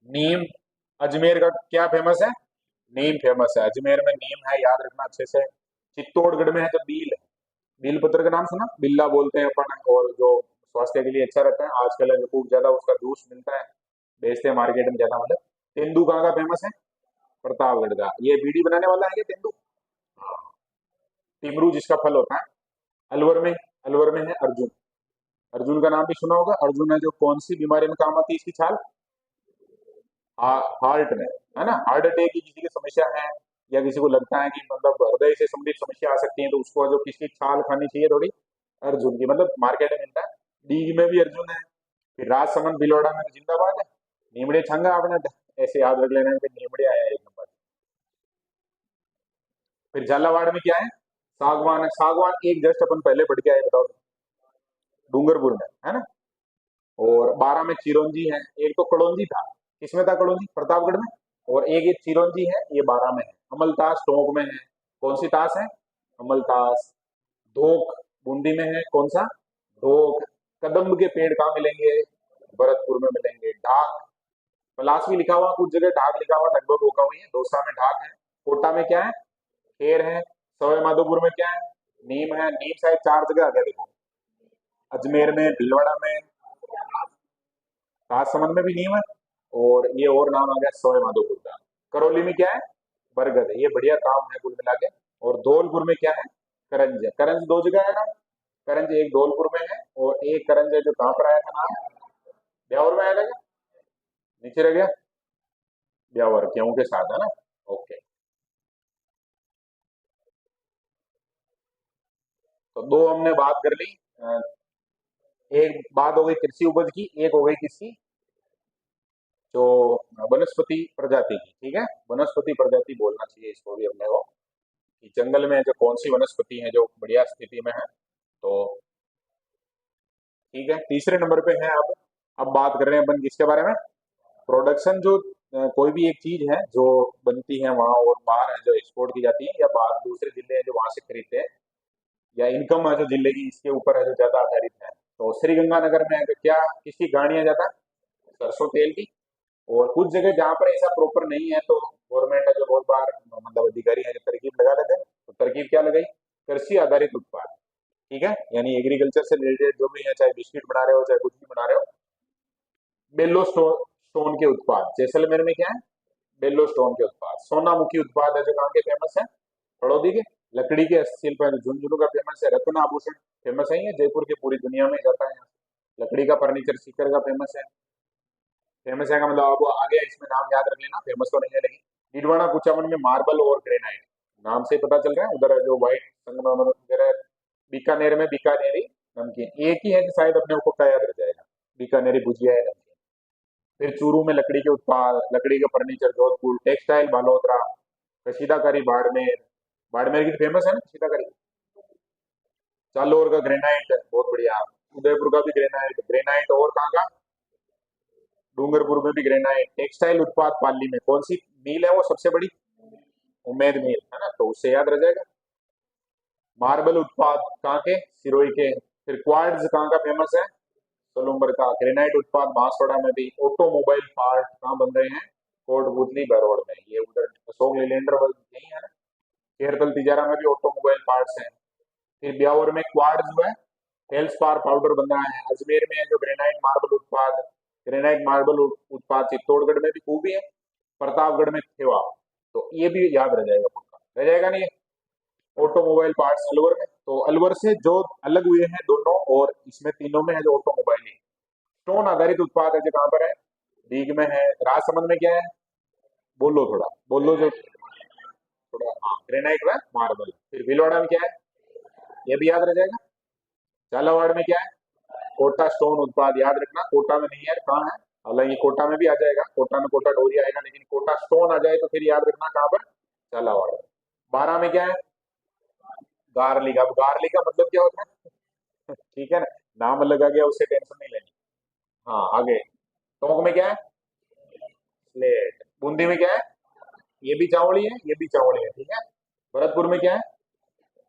नीम, अजमेर का क्या फेमस है? नीम फेमस है, अजमेर में नीम है, याद रखना अच्छे से। चित्तौड़गढ़ में है जो बील है, बील पत्र का नाम सुना, बिल्ला बोलते हैं अपन, और जो स्वास्थ्य के लिए अच्छा रहता है, आजकल है जो खूब ज्यादा उसका जूस मिलता है, बेचते हैं मार्केट में ज्यादा, मतलब। तेंदू कहाँ का फेमस है? प्रतापगढ़ का। ये बीड़ी बनाने वाला है क्या तेंदू? हाँ। टिमरू जिसका फल होता है। अलवर में, अलवर में है अर्जुन। अर्जुन का नाम भी सुना होगा, अर्जुन है जो कौन सी बीमारी में काम आती है इसकी छाल? हार्ट में, है ना, हार्ट अटैक की किसी की समस्या है, या किसी को लगता है कि मतलब हृदय से संबंधित समस्या आ सकती है, तो उसको जो किसकी छाल खानी चाहिए थोड़ी, अर्जुन की, मतलब मार्केट में मिलता है। डीग में भी अर्जुन है। फिर राजसमंद भिलवाड़ा में तो जिंदाबाद है, नीमड़े छंगा आपने, ऐसे याद रख लेना कि नीमड़े आया एक नंबर। फिर झालावाड़ में क्या है? सागवान है, सागवान एक जस्ट अपन पहले पढ़ के आए, बताओ। डूंगरपुर में, है ना। और 12 में चिरौंजी है। एक तो कड़ौंजी था, किसमें था कड़ौंजी? प्रतापगढ़ में। और एक ये चिरौंजी है, ये 12 में है। अमलतास टोंक में है। कौन सी तास है? अमलतास। धोक बूंदी में है, कौन सा? धोक। कदम्ब के पेड़ कहाँ मिलेंगे? भरतपुर में मिलेंगे। ढाक, पलास भी लिखा हुआ कुछ जगह, ढाक लिखा हुआ, लगभग होगा हुई है। दौसा में ढाक है। कोटा में क्या है? खेर है। सवाई माधोपुर में क्या है? नीम है। नीम शायद 4 जगह आ गया देखो, अजमेर में, भीलवाड़ा में, राजसमंद में भी नीम है, और ये और नाम आ गया सवाई माधोपुर का। करौली में क्या है? बरगद है। ये बढ़िया काम है कुल मिला के। और धौलपुर में क्या है? करंज है। करंज 2 जगह है ना, करंज एक धौलपुर में है, और एक करंज है जो कहाँ पर आया था नाम? ब्यावर में आया था क्या? नीचे रह गया। ब्यावर गेहूं के साथ, है ना। ओके। तो दो हमने बात कर ली। एक बात हो गई कृषि उपज की, एक हो गई किसकी? जो वनस्पति प्रजाति की, ठीक है। वनस्पति प्रजाति बोलना चाहिए इसको भी अपने को, कि जंगल में जो कौन सी वनस्पति है जो बढ़िया स्थिति में है। तो ठीक है, तीसरे नंबर पे है अब बात कर रहे हैं अपन किसके बारे में? प्रोडक्शन, जो कोई भी एक चीज है जो बनती है वहां और बाहर है जो एक्सपोर्ट की जाती है, या बाहर दूसरे जिले हैं जो वहां से खरीदते हैं, या इनकम है जो जिले की इसके ऊपर है जो ज्यादा आधारित है। तो श्रीगंगानगर में क्या, किसकी गाड़ियां ज्यादा? सरसों तेल की। और कुछ जगह जहाँ पर ऐसा प्रॉपर नहीं है, तो गवर्नमेंट है जो बहुत बार, मतलब अधिकारी है जो तरकीब लगा लेते हैं। तो तरकीब क्या लगाई? कृषि आधारित उत्पाद, ठीक है, यानी एग्रीकल्चर से रिलेटेड जो भी है, चाहे बिस्किट बना रहे हो चाहे कुछ भी बना रहे हो। बेलो स्टोन, स्टोन के उत्पाद, जैसलमेर में क्या है? बेलो स्टोन के उत्पाद। सोनामुखी उत्पाद है जो कहाँ के फेमस है? हड़ौदी के। लकड़ी के शिल्प है, झुंझुनू का फेमस है। रत्न आभूषण फेमस है, ये जयपुर की पूरी दुनिया में जाता है। लकड़ी का फर्नीचर सीकर का फेमस है। फेमस है का मतलब अब आगे इसमें नाम याद रख लेना, फेमस तो नहीं है लेकिन। डीडवाना कुचामन में मार्बल और ग्रेनाइट, नाम से ही पता चल रहा है, उधर जो व्हाइट संगमरमर वगैरह। बीकानेर में बीकानेरी नमकीन, एक ही है कि शायद अपने को क्या याद रह जाएगा, बीकानेरी भुजिया है नमकीन। फिर चूरू में लकड़ी के उत्पाद, लकड़ी का फर्नीचर जोधपुर। टेक्सटाइल बालोतरा। कशीदाकारी बाड़मेर, बाड़मेर की फेमस है ना कशीदाकारी। जालोर का ग्रेनाइट बहुत बढ़िया। उदयपुर का भी ग्रेनाइट, ग्रेनाइट और कहाँ का? डूंगरपुर में भी ग्रेनाइट। टेक्सटाइल उत्पाद पाली में कौन सी मिल है वो सबसे बड़ी? उम्मेद मिल, है ना, तो उससे याद रह जाएगा। मार्बल उत्पाद कहाँ के? सिरोही के। फिर क्वार्ट्ज कहाँ का फेमस है? सोलुम्बर का। ग्रेनाइट उत्पाद बांसवाड़ा में भी। ऑटोमोबाइल पार्ट कहाँ बन रहे हैं? कोटपुतली बरौड़ में, ये उधर अशोक लेलैंडर यही है ना। केरतल तिजारा में भी ऑटोमोबाइल पार्ट्स हैं। फिर ब्यावर में क्वार्ट्ज जो है, फेल्सपार पाउडर बन रहा है। अजमेर में है जो ग्रेनाइट मार्बल उत्पाद, ग्रेनाइट मार्बल उत्पाद चित्तौड़गढ़ में भी खूबी है। प्रतापगढ़ में थेवा। तो ये भी याद रह जाएगा, पक्का रह जाएगा नहीं? ऑटोमोबाइल पार्ट्स अलवर में, तो अलवर से जो अलग हुए हैं दोनों, और इसमें तीनों में है जो ऑटोमोबाइल है। स्टोन आधारित उत्पाद है जो कहाँ पर है? दीग में है। राजसमंद में क्या है? बोलो थोड़ा, बोलो जो थोड़ा, हाँ, ग्रेनाइट व मार्बल। फिर भीलवाड़ा में क्या है? ये भी याद रह जाएगा। झालावाड़ में क्या है? कोटा स्टोन उत्पाद, याद रखना, कोटा में नहीं है, कहाँ है? हालांकि कोटा में भी आ जाएगा, कोटा में कोटा डोरी आएगा, लेकिन कोटा स्टोन आ जाए तो फिर याद रखना कहाँ पर? झालावाड़। 12 में क्या है? गार्लिक, अब गार्लिक का मतलब क्या होता है? ठीक है ना, नाम अलग आ गया, उससे टेंशन नहीं लेनी। हाँ आगे, टोंक में क्या है? स्लेट। बूंदी में क्या है? ये भी चावल ही है, ये भी चावल ही है, ठीक है। भरतपुर में क्या है?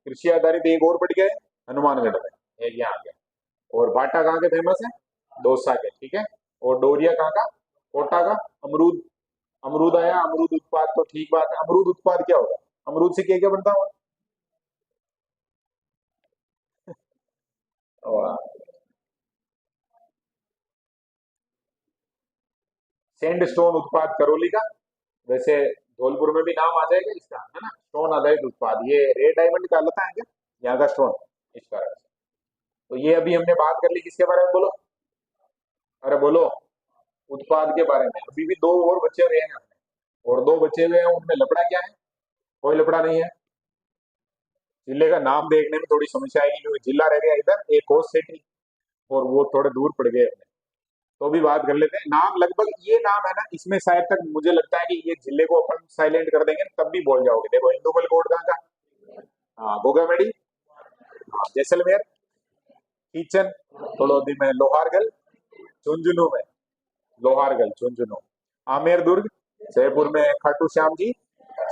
कृषि आधारित, एक और बढ़ गए, हनुमानगढ़ में, एक यहाँ आ गया। और बाटा कहाँ के फेमस है? डोसा के, ठीक है। और डोरिया कहाँ का? कोटा का। अमरूद, अमरूद आया, अमरूद उत्पाद, तो ठीक बात है, अमरूद उत्पाद क्या होगा? अमरूद से क्या क्या बनता होगा? सैंड स्टोन उत्पाद करौली का। वैसे धौलपुर में भी नाम आ जाएगा इसका, है ना, स्टोन आधारित उत्पाद, ये रेड डायमंड का अलता है क्या, यहाँ का स्टोन, इस कारण से। तो ये अभी हमने बात कर ली, किसके बारे में बोलो? अरे बोलो, उत्पाद के बारे में। अभी भी दो और बचे हुए हैं अपने, और दो बचे हुए हैं, उनमें लफड़ा क्या है? कोई लफड़ा नहीं है। जिले का नाम देखने में थोड़ी समस्या आएगी, क्योंकि जिला रह गया इधर एक और सिटी, और वो थोड़े दूर पड़ गए अपने। तो भी बात कर लेते हैं, नाम लगभग ये नाम है ना, इसमें शायद तक मुझे लगता है कि ये जिले को अपन साइलेंट कर देंगे तब भी बोल जाओगे। देखो, इंदुमल कोट कहाँ का? हाँ, गोगामेडी। हाँ, जैसलमेर। किचन, तोड़ोदी में लोहारगल। झुंझुनू में लोहारगल, झुंझुनू। आमेर दुर्ग। जयपुर में खाटू श्याम जी।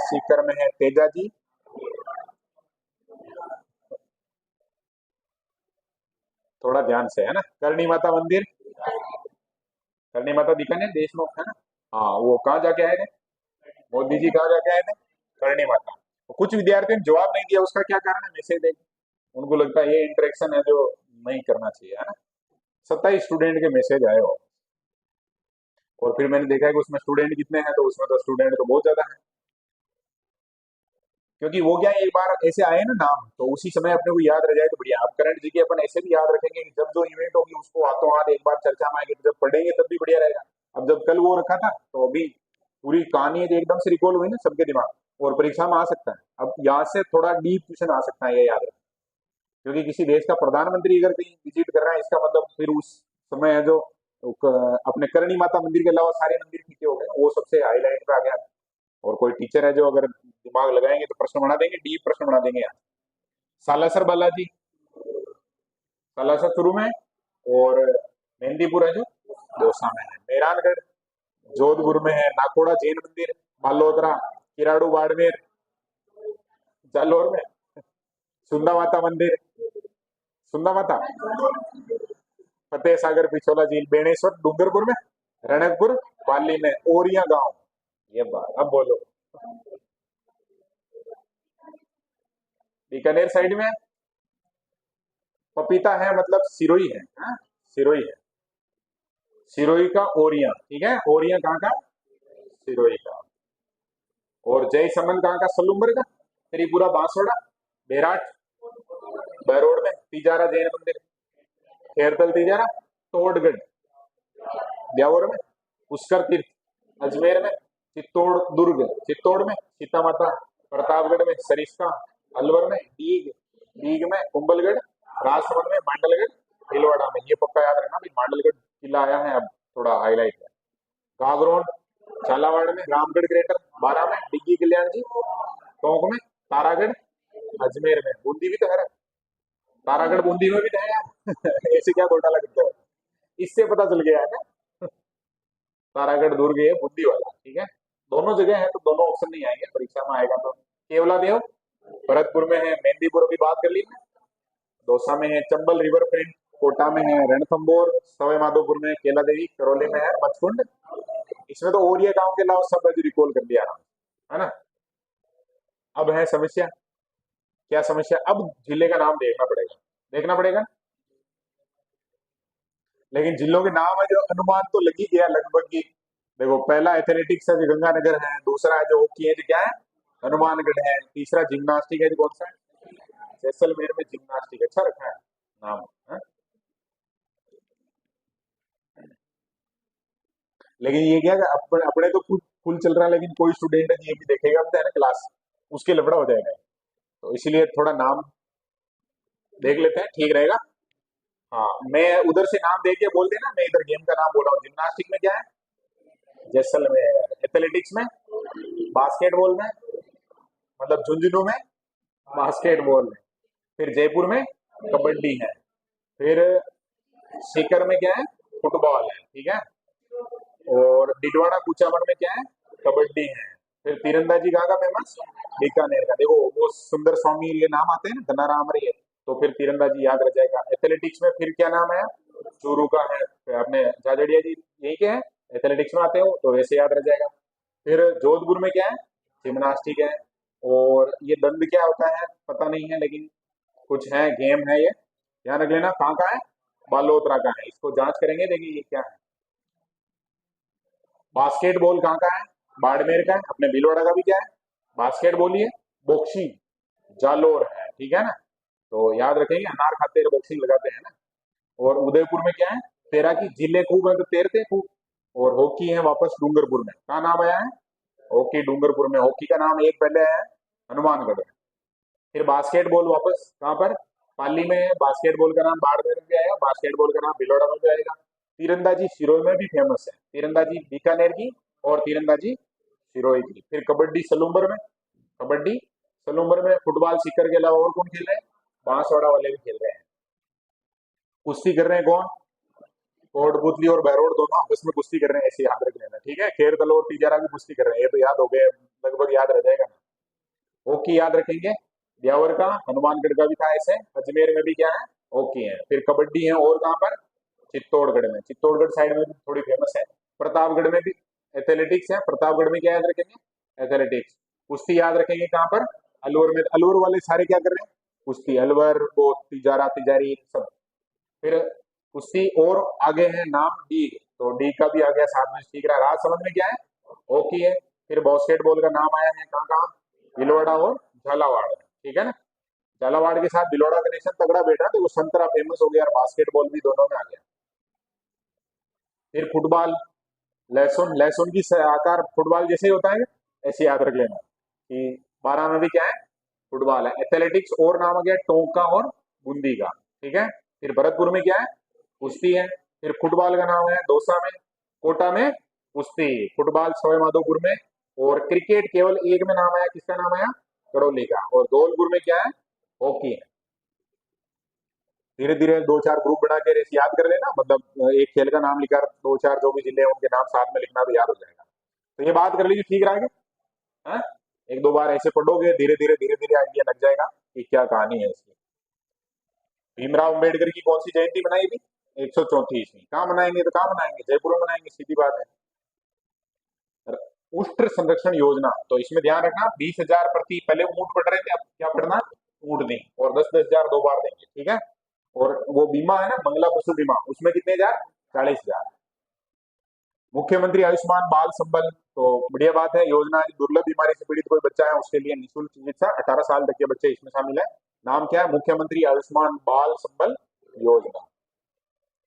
सीकर में है तेजा जी। थोड़ा ध्यान से, है ना। करणी माता मंदिर। करणी माता दिखा नहीं, देशमुख, है ना। हाँ, वो कहाँ जाके आए थे? मोदी जी कहाँ जाके आए थे? करणी माता। तो कुछ विद्यार्थियों ने जवाब नहीं दिया, उसका क्या कारण है? मैसेज देख, उनको लगता है ये इंटरेक्शन है जो नहीं करना चाहिए, है ना। 27 स्टूडेंट के मैसेज आए हो। और फिर मैंने देखा है कि उसमें स्टूडेंट कितने हैं, तो उसमें तो स्टूडेंट तो बहुत ज्यादा है। क्योंकि वो क्या है, एक बार ऐसे आए ना नाम, तो उसी समय अपने को याद रह जाए तो बढ़िया। अब करंट जी के अपन ऐसे भी याद रखेंगे कि जब जो इवेंट होगी उसको हाथों हाथ एक बार चर्चा में आएगी, तो जब पढ़ेंगे तब भी बढ़िया रहेगा। अब जब कल वो रखा था, तो अभी पूरी कहानी है जो एकदम से रिकॉल हुई ना सबके दिमाग, और परीक्षा में आ सकता है। अब यहाँ से थोड़ा डीप क्वेश्चन आ सकता है, ये याद रखें। क्योंकि किसी देश का प्रधानमंत्री अगर कहीं विजिट कर रहा है, इसका मतलब फिर उस समय है जो अपने करणी माता मंदिर के अलावा सारे मंदिर फीके हो गए, वो सबसे हाईलाइट पे आ गया। और कोई टीचर है जो अगर दिमाग लगाएंगे तो प्रश्न बना देंगे, डीप प्रश्न बना देंगे यहाँ। सालासर बालाजी, सालासर शुरू में है। और मेहंदीपुर है जो दौसा में है। मेहरानगढ़ जोधपुर में है। नाकोड़ा जैन मंदिर, बालोतरा, किराड़ू बाड़मेर, जालोर में सुंदा माता मंदिर, सुंदा माता, फतेह सागर पिछोला झील, बेणेश्वर डूंगरपुर में, रणकपुर पाली में, ओरिया गांव। ये बात, अब बोलो। बीकानेर साइड में पपीता है, मतलब सिरोही है, हाँ? सिरोही है। सिरोही का ओरिया, ठीक है। ओरिया कहाँ का? सिरोही का। और जय समन कहाँ का? सलूम्बर का। त्रिपुरा बांसवाड़ा, बेराट बहरोड में, तिजारा जैन मंदिर, खेरतल तिजारा, तोड़गढ़ ब्यावर में, पुष्कर तीर्थ अजमेर में, चित्तौड़ दुर्ग चित्तौड़ में, सीता माता प्रतापगढ़ में, सरिस्का अलवर में, डीग डीग में, कुंभलगढ़ राजसमंद में, मांडलगढ़ भीलवाड़ा में। ये पक्का याद रखना भी, मांडलगढ़ किला आया है अब, थोड़ा हाईलाइट है। गागरोन झालावाड़ में, रामगढ़ ग्रेटर बारह में, डिग्गी कल्याण जी टोंक में, तारागढ़ अजमेर में। बूंदी भी तो है, तारागढ़ बूंदी में भी तो है यार। ऐसे क्या घोटाला करते हो? इससे पता चल गया है ना। तारागढ़ दुर्ग है बूंदी वाला, ठीक है। दोनों जगह है, तो दोनों ऑप्शन नहीं आएंगे परीक्षा में, आएगा तो केवला देव भरतपुर में है, मेहंदीपुर अभी बात कर ली ना, दौसा में है, चंबल रिवर फ्रंट, कोटा में है, रणथंबोर, सवाई माधोपुर में, केला देवी, करौली में है, मचकुंड। इसमें तो ओरिया गांव के अलावा सब अभी रिकॉल कर लिया आराम से, है ना। अब है समस्या, क्या समस्या? अब जिले का नाम देखना पड़ेगा, देखना पड़ेगा। लेकिन जिलों के नाम है जो अनुमान तो लग ही गया लगभग की। देखो, पहला एथलेटिक्स है जो गंगानगर है, दूसरा है जो हॉकी है जो क्या है, हनुमानगढ़ है, तीसरा जिम्नास्टिक है जो कौन सा है, जैसलमेर में जिम्नास्टिक। अच्छा रखा है नाम, है? लेकिन ये क्या है, अपने अपने तो खुद फुल चल रहा है, लेकिन कोई स्टूडेंट है ये भी देखेगा है ना क्लास, उसके लफड़ा हो जाएगा। तो इसीलिए थोड़ा नाम देख लेते हैं, ठीक रहेगा। हाँ, मैं उधर से नाम देख के बोल देना, मैं इधर गेम का नाम बोल रहा हूँ। जिम्नास्टिक में क्या है? जैसलमेर। एथलेटिक्स में, बास्केटबॉल में, मतलब झुंझुनू में बास्केटबॉल में, फिर जयपुर में कबड्डी है, फिर सीकर में क्या है, फुटबॉल है, ठीक है। और डिडवाड़ा कुचामन में क्या है, कबड्डी है। फिर तीरंदाजी कहाँ का फेमस, बीकानेर का। देखो वो सुंदर स्वामी ये नाम आते हैं ना, धनाराम रे, तो फिर तीरंदाजी याद रह जाएगा। एथलेटिक्स में फिर क्या नाम है, चूरू का है। फिर आपने झाझड़िया जी यही क्या है, एथलेटिक्स में आते हो तो वैसे याद रह जाएगा। फिर जोधपुर में क्या है, जिम्नास्टिक है। और ये दंड क्या होता है पता नहीं है, लेकिन कुछ है, गेम है ये, ध्यान रख लेना। कहाँ का है, बालोतरा का है, इसको जांच करेंगे, देखिए ये क्या है। बास्केटबॉल कहाँ का है, बाड़मेर का है। अपने भीलवाड़ा का भी क्या है, बास्केटबॉल ही है। बॉक्सिंग जालोर है, ठीक है ना। तो याद रखेंगे, अनार खाते हैं बॉक्सिंग लगाते हैं ना। और उदयपुर में क्या है, तैराकी, जिले खूब है तो तैरते खूब। और हॉकी है वापस डूंगरपुर में, कहा नाम आया है, हॉकी डूंगरपुर में। हॉकी का नाम एक पहले है हनुमानगढ़ में। फिर बास्केटबॉल वापस कहाँ पर, पाली में है। बास्केटबॉल का नाम बाड़मेर में भी आएगा, बास्केटबॉल का नाम भिलवाड़ा में भी आएगा। तीरंदाजी सिरोही में भी फेमस है, तीरंदाजी बीकानेर की और तीरंदाजी सिरोही की। फिर कबड्डी सलूम्बर में, कबड्डी सलूम्बर में। फुटबॉल सीकर के अलावा और कौन खेल रहे हैं, बांसवाड़ा वाले भी खेल रहे हैं। कुश्ती कर रहे हैं कौन, कोटपुतली और बहरोड दोनों आपस में कुश्ती कर रहे हैं, ऐसे याद रख लेना, ठीक है। खेर तलो और तिजारा भी कुश्ती कर रहे हैं, ये तो याद हो गए, लगभग याद रह जाएगा। हॉकी याद रखेंगे, ब्यावर का, हनुमानगढ़ का भी था ऐसे। अजमेर में भी क्या है, हॉकी है। फिर कबड्डी है और कहाँ पर, चित्तौड़गढ़ में, चित्तौड़गढ़ साइड में भी थोड़ी फेमस है। प्रतापगढ़ में भी एथलेटिक्स है, प्रतापगढ़ में क्या याद रखेंगे, एथलेटिक्स। कुश्ती याद रखेंगे कहाँ पर, अलवर में। अलवर वाले सारे क्या कर रहे हैं, कुश्ती। अलवर वो तिजारा तिजारी सब। फिर कुश्ती और आगे है नाम डीग, तो डीग का भी आ गया साथ में, ठीक रहा। राजसमंद में क्या है, हॉकी है। फिर बास्केटबॉल का नाम आया है कहाँ कहाँ, भीलवाड़ा और झालावाड़, ठीक है ना। झालावाड़ के साथ भीलवाड़ा कनेक्शन तगड़ा बैठा, तो वो संतरा फेमस हो गया और बास्केटबॉल भी दोनों में आ गया। फिर फुटबॉल, लहसुन, लहसुन की आकार फुटबॉल जैसे ही होता है, ऐसे याद रख लेना कि 12 में भी क्या है, फुटबॉल है। एथलेटिक्स और नाम आ गया टोंका और बूंदी का, ठीक है। फिर भरतपुर में क्या है, कुश्ती है। फिर फुटबॉल का नाम है दौसा में, कोटा में कुश्ती, फुटबॉल सवाई माधोपुर में। और क्रिकेट केवल एक में नाम आया, किसका नाम आया, करौली का। और धौलपुर में क्या है, हॉकी है। धीरे धीरे दो चार ग्रुप बना के रेस याद कर लेना, मतलब एक खेल का नाम लिखा, दो चार जो भी जिले हैं उनके नाम साथ में लिखना, तो याद हो जाएगा। तो ये बात कर लीजिए, ठीक रहेगा। हाँ, एक दो बार ऐसे पढ़ोगे, धीरे धीरे आइडिया लग जाएगा कि क्या कहानी है इसकी। भीमराव अंबेडकर की कौन सी जयंती मनाई थी, 134वीं। कहाँ मनाएंगे, तो कहाँ मनाएंगे, जयपुर में मनाएंगे, सीधी बात है। उष्ट संरक्षण योजना, तो इसमें ध्यान रखना 20,000 प्रति, पहले ऊंट पढ़ रहे थे, अब क्या पढ़ना, ऊँटनी। और 10-10,000 दो बार देंगे, ठीक है। और वो बीमा है ना, मंगला पशु बीमा, उसमें कितने हजार, 40,000। मुख्यमंत्री आयुष्मान बाल संबल, तो बढ़िया बात है, योजना है। दुर्लभ बीमारी से पीड़ित कोई बच्चा है उसके लिए निःशुल्क चिकित्सा, 18 साल तक के बच्चे इसमें शामिल है। नाम क्या है, मुख्यमंत्री आयुष्मान बाल संबल योजना।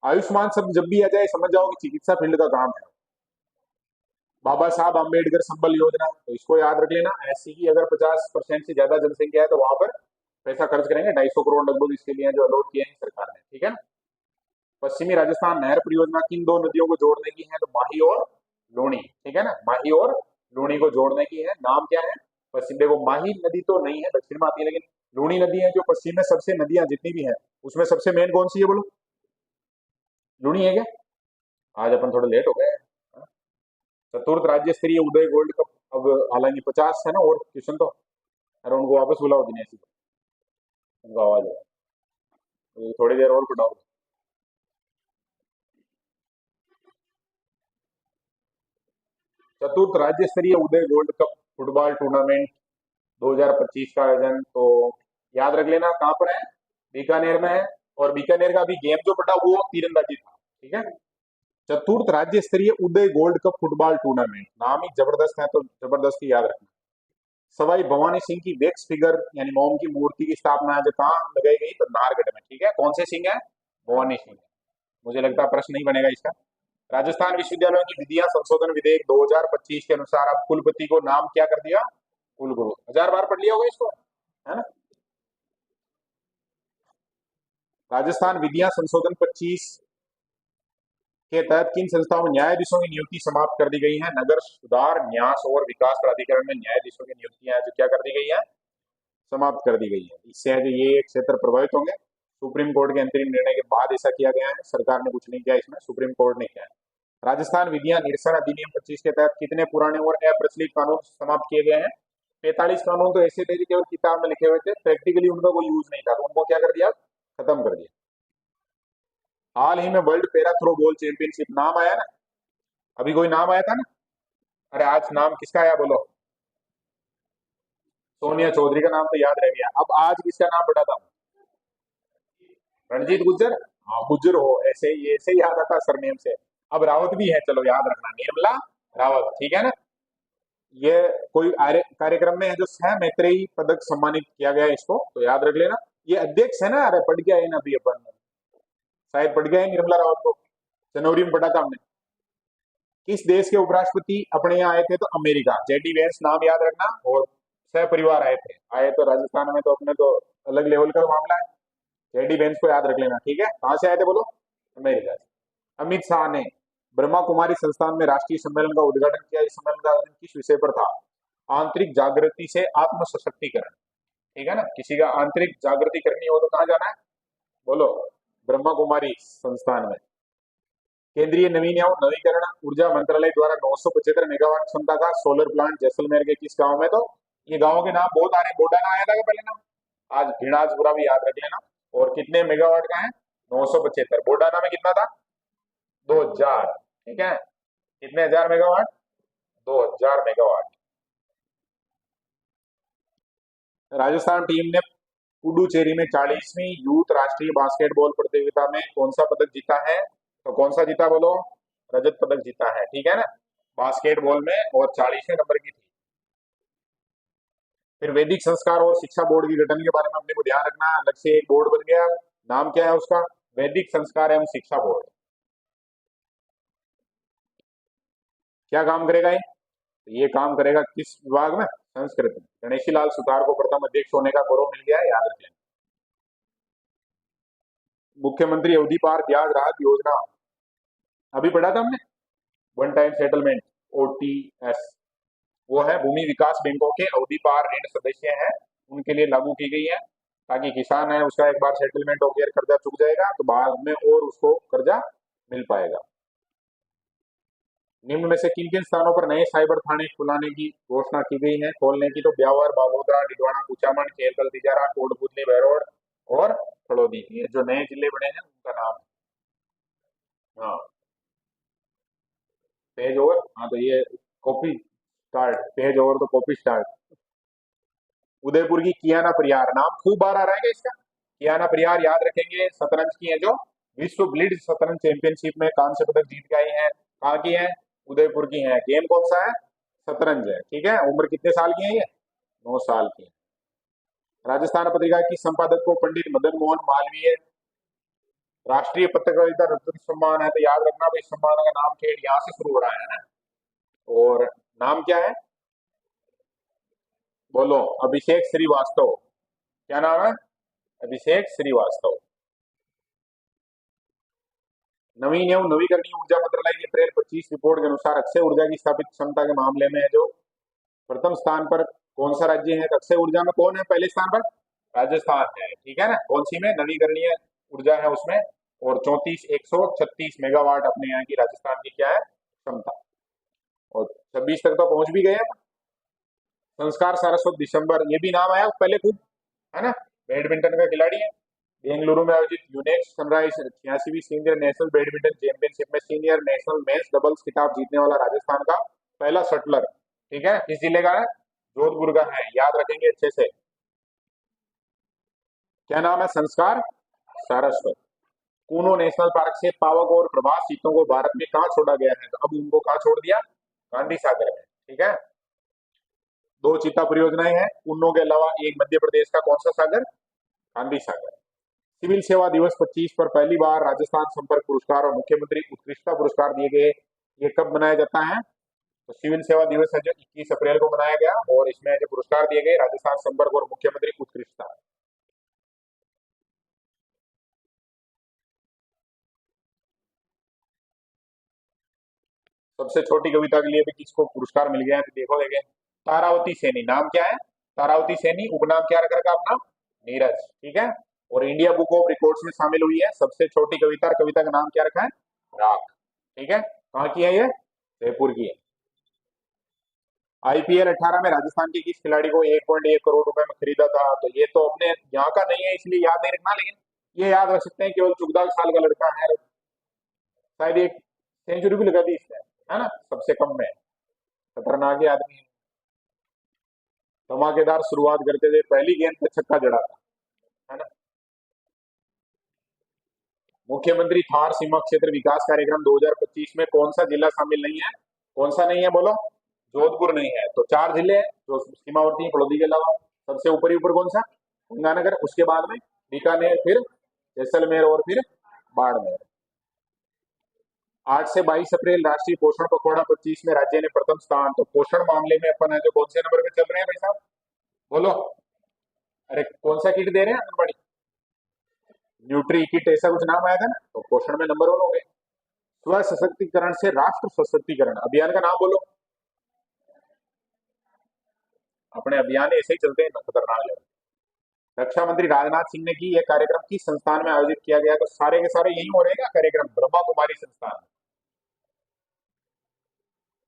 आयुष्मान शब्द जब भी आ जाए समझ जाओ कि चिकित्सा फील्ड का काम है। बाबा साहब अम्बेडकर संबल योजना, तो इसको याद रख लेना। एससी की अगर 50% से ज्यादा जनसंख्या है तो वहां पर पैसा खर्च करेंगे, 250 करोड़ लगभग इसके लिए जो अलॉट किए हैं सरकार ने, ठीक है ना। पश्चिमी राजस्थान नहर परियोजना किन दो नदियों को जोड़ने की है, तो माही और लूणी, ठीक है ना। माही और लूणी को जोड़ने की है। नाम क्या है, पश्चिम, देखो माही नदी तो नहीं है, दक्षिण में आती है, लेकिन लूणी नदी है जो पश्चिम में। सबसे नदियां जितनी भी है उसमें सबसे मेन कौन सी है, बोलो, लूणी है क्या। आज अपन थोड़े लेट हो गए। चतुर्थ राज्य स्तरीय उदय गोल्ड कप, अब हालांकि 50 है ना और क्वेश्चन, तो अरे उनको वापस बुलाओ दिनेश जी, उनका आवाज है, तो थोड़ी देर और पढ़ाओ। चतुर्थ राज्य स्तरीय उदय गोल्ड कप फुटबॉल टूर्नामेंट 2025 का आयोजन, तो याद रख लेना कहाँ पर है, बीकानेर में है। और बीकानेर का भी गेम जो पड़ा वो तीरंदाजी था, ठीक है। चतुर्थ राज्य स्तरीय उदय गोल्ड कप फुटबॉल टूर्नामेंट, नाम ही जबरदस्त है, तो जबरदस्त ही याद रखना। सवाई भवानी सिंह की वैक्स फिगर यानी मोम की मूर्ति की स्थापना है जो कहाँ लगाई गई, तो नाहरगढ़ में, ठीक है। कौन से सिंह है, भवानी सिंह। मुझे लगता है प्रश्न नहीं बनेगा इसका। राजस्थान विश्वविद्यालयों की विधियां संशोधन विधेयक 2025 के अनुसार अब कुलपति को नाम क्या कर दिया, कुलगुरु। 1000 बार पढ़ लिया होगा इसको, है ना। राजस्थान विधियां संशोधन 25 के तहत किन संस्थाओं में न्यायाधीशों की नियुक्ति समाप्त कर दी गई है, नगर सुधार न्यास और विकास प्राधिकरण में न्यायाधीशों की नियुक्तियां जो क्या कर दी गई है, समाप्त कर दी गई है। इससे है जो ये क्षेत्र प्रभावित होंगे। सुप्रीम कोर्ट के अंतरिम निर्णय के बाद ऐसा किया गया है, सरकार ने कुछ नहीं किया इसमें, सुप्रीम कोर्ट ने किया है। राजस्थान विधियां निरसन अधिनियम 25 के तहत कितने पुराने और अप्रचलित कानून समाप्त किए गए हैं? 45 कानून तो ऐसे थे जो केवल किताब में लिखे हुए थे, प्रैक्टिकली उनका कोई यूज नहीं था, तो उनको क्या कर दिया, खत्म कर दिया। हाल ही में world para throwball championship, नाम आया ना, अभी कोई नाम आया था ना, अरे आज नाम किसका आया बोलो? सोनिया चौधरी का नाम तो याद रह गया, अब आज किसका नाम बताता हूँ, रणजीत गुज्जर। हाँ गुज्जर हो, ऐसे ही ऐसे ही याद आता सरनेम से। अब रावत भी है, चलो याद रखना, निर्मला रावत, ठीक है ना। ये कोई कार्यक्रम में है जो सह मैत्रेयी पदक सम्मानित किया गया है, इसको तो याद रख लेना। ये अध्यक्ष है ना, अरे पढ़ गया है ना अभी अपन, शायद पढ़ गया है निर्मला रावत को, जनवरी में पढ़ा था हमने। किस देश के उपराष्ट्रपति अपने यहाँ आए थे? तो अमेरिका, जेडी वेंस, नाम याद रखना। और सह परिवार आए थे, आए तो राजस्थान में, तो अपने तो अलग लेवल का मामला है। जेडी वेंस को याद रख लेना, ठीक है। कहां से आए थे बोलो? अमेरिका से। अमित शाह ने ब्रह्मा कुमारी संस्थान में राष्ट्रीय सम्मेलन का उद्घाटन किया। इस सम्मेलन का आयोजन किस विषय पर था? आंतरिक जागृति से आत्म सशक्तिकरण, ठीक है ना। किसी का आंतरिक जागृति करनी हो तो कहाँ जाना है बोलो? ब्रह्मा कुमारी संस्थान में। केंद्रीय नवीन एवं नवीकरण ऊर्जा मंत्रालय द्वारा 975 मेगावाट क्षमता का सोलर प्लांट जैसलमेर के किस गांव में? तो ये गांव के नाम बहुत आ रहे हैं, बोडाना आया था क्या पहले नाम? आज भिड़ाजपुरा भी याद रख लेना। और कितने मेगावाट का है? 975। बोडाना में कितना था? 2000, ठीक है। कितने हजार मेगावाट? 2000 मेगावाट। राजस्थान टीम ने पुडुचेरी में 40वीं यूथ राष्ट्रीय बास्केटबॉल प्रतियोगिता में कौन सा पदक जीता है? तो कौन सा जीता बोलो? रजत पदक जीता है, ठीक है ना, बास्केटबॉल में, और 40वें नंबर की थी। फिर वैदिक संस्कार और शिक्षा बोर्ड की गठन के बारे में अपने को ध्यान रखना, अलग से एक बोर्ड बन गया, नाम क्या है उसका? वैदिक संस्कार एवं शिक्षा बोर्ड। क्या काम करेगा ये? तो ये काम करेगा किस विभाग में? संस्कृत में। गणेशी लाल सुतार को प्रथम अध्यक्ष होने का गौरव मिल गया है, याद रखें। मुख्यमंत्री अवधि पार ब्याज राहत योजना, अभी पढ़ा था हमने, वन टाइम सेटलमेंट, ओटीएस। वो है भूमि विकास बैंकों के अवधि पार ऋण सदस्य हैं, उनके लिए लागू की गई है, ताकि किसान है उसका एक बार सेटलमेंट हो गया, कर्जा चुक जाएगा तो बाद में और उसको कर्जा मिल पाएगा। निम्न में से किन किन स्थानों पर नए साइबर थाने खुलाने की घोषणा की गई है? खोलने की, तो ब्यावर, बागोदरा, डिडवाना, कुचामन, खेरकल, तिजारा, कोटपुतली, बहरोड और फड़ौदी, ये जो नए जिले बने हैं उनका नाम है। हाँ, पेज ओवर, हाँ तो ये कॉपी स्टार्ट, पेज ओवर तो कॉपी स्टार्ट। उदयपुर की कियाना परियार, नाम खूब बार आ रहा है क्या इसका? कियाना परियार याद रखेंगे, शतरंज की है, जो विश्व ब्लिट्ज शतरंज चैंपियनशिप में कांस्य पदक जीत के आई है। कहाँ की है? उदयपुर की है। गेम कौन सा है? शतरंज है, ठीक है। उम्र कितने साल की है ये? 9 साल की है। राजस्थान पत्रिका की संपादक को पंडित मदन मोहन मालवीय राष्ट्रीय पत्रकारिता रत्न सम्मान है, तो याद रखना भाई, सम्मान का नाम खेल यहाँ से शुरू हो रहा है ना। और नाम क्या है बोलो? अभिषेक श्रीवास्तव। क्या नाम है? अभिषेक श्रीवास्तव। नवीन एवं नवीकरणीय ऊर्जा मंत्रालय की अप्रैल 25 रिपोर्ट के अनुसार अक्षय ऊर्जा की स्थापित क्षमता के मामले में है जो प्रथम स्थान पर कौन सा राज्य है? अक्षय ऊर्जा में कौन है पहले स्थान पर? राजस्थान है, ठीक है ना। कौन सी में? नवीकरणीय ऊर्जा है उसमें। और 136 मेगावाट अपने यहाँ की राजस्थान की क्या है क्षमता। और 26 तक तो पहुंच भी गए हैं। संस्कार सारस्वत दिसंबर, ये भी नाम आया पहले खूब, है ना, बैडमिंटन का खिलाड़ी है। बेंगलुरु में आयोजित यूनेक्स सनराइज 86वीं सीनियर नेशनल बैडमिंटन चैंपियनशिप में सीनियर नेशनल मेंस डबल्स खिताब जीतने वाला राजस्थान का पहला शटलर, ठीक है, किस जिले का है? जोधपुर का है, याद रखेंगे अच्छे से। क्या नाम है? संस्कार सारस्वत। कूनो नेशनल पार्क से पावक और प्रभास चीतों को भारत में कहाँ छोड़ा गया है? तो अब उनको कहाँ छोड़ दिया? गांधी सागर में, ठीक है। 2 चीता परियोजनाएं हैं उनों के अलावा, एक मध्य प्रदेश का कौन सा सागर? गांधी सागर। सिविल सेवा दिवस 25 पर पहली बार राजस्थान संपर्क पुरस्कार और मुख्यमंत्री उत्कृष्टता पुरस्कार दिए गए। ये कब मनाया जाता है? तो सिविल सेवा दिवस है जो 21 अप्रैल को मनाया गया, और इसमें जो पुरस्कार दिए गए राजस्थान संपर्क और मुख्यमंत्री उत्कृष्टता। सबसे छोटी कविता के लिए भी किसको पुरस्कार मिल गया है? तो देखो देखे, तारावती सैनी, नाम क्या है? तारावती सैनी, उपनाम क्या रख रखा अपना? नीरज, ठीक है। और इंडिया बुक ऑफ रिकॉर्ड्स में शामिल हुई है सबसे छोटी कविता, और कविता का नाम क्या रखा है? राख, ठीक है। कहाँ की है ये? जयपुर की है। आईपीएल 18 में राजस्थान के किस खिलाड़ी को 1.1 करोड़ रुपए में खरीदा था? तो ये तो अपने यहाँ का नहीं है इसलिए याद नहीं रखना, लेकिन ये याद रख सकते हैं, केवल 14 साल का लड़का है, शायद एक सेंचुरी भी लगा दी इसने, है ना, सबसे कम में। खतरनाक ही आदमी है। धमाकेदार शुरुआत करते थे, पहली गेंद पे छक्का जड़ा था, है ना। मुख्यमंत्री थार सीमा क्षेत्र विकास कार्यक्रम 2025 में कौन सा जिला शामिल नहीं है? कौन सा नहीं है बोलो? जोधपुर नहीं है। तो 4 जिले हैं जो सीमावर्ती हैं फलोदी के अलावा। सबसे ऊपरी ऊपर कौन सा? गंगानगर, उसके बाद में बीकानेर, फिर जैसलमेर, और फिर बाड़मेर। 8 से 22 अप्रैल राष्ट्रीय पोषण पखवाड़ा 25 में राज्य ने प्रथम स्थान। तो पोषण मामले में अपन है जो कौन से नंबर पे चल रहे हैं भाई साहब? बोलो। अरे कौन सा किट दे रहे हैं आंगनबाड़ी? न्यूट्री किट, ऐसा कुछ नाम आया था ना, तो पोषण में नंबर 1 हो गए। स्व सशक्तिकरण से राष्ट्र सशक्तिकरण अभियान का नाम बोलो। अपने अभियान ऐसे ही चलते हैं खतरनाक लेवल। रक्षा मंत्री राजनाथ सिंह ने की यह कार्यक्रम किस संस्थान में आयोजित किया गया? तो सारे के सारे यही हो रहे हैं कार्यक्रम, ब्रह्मा कुमारी संस्थान।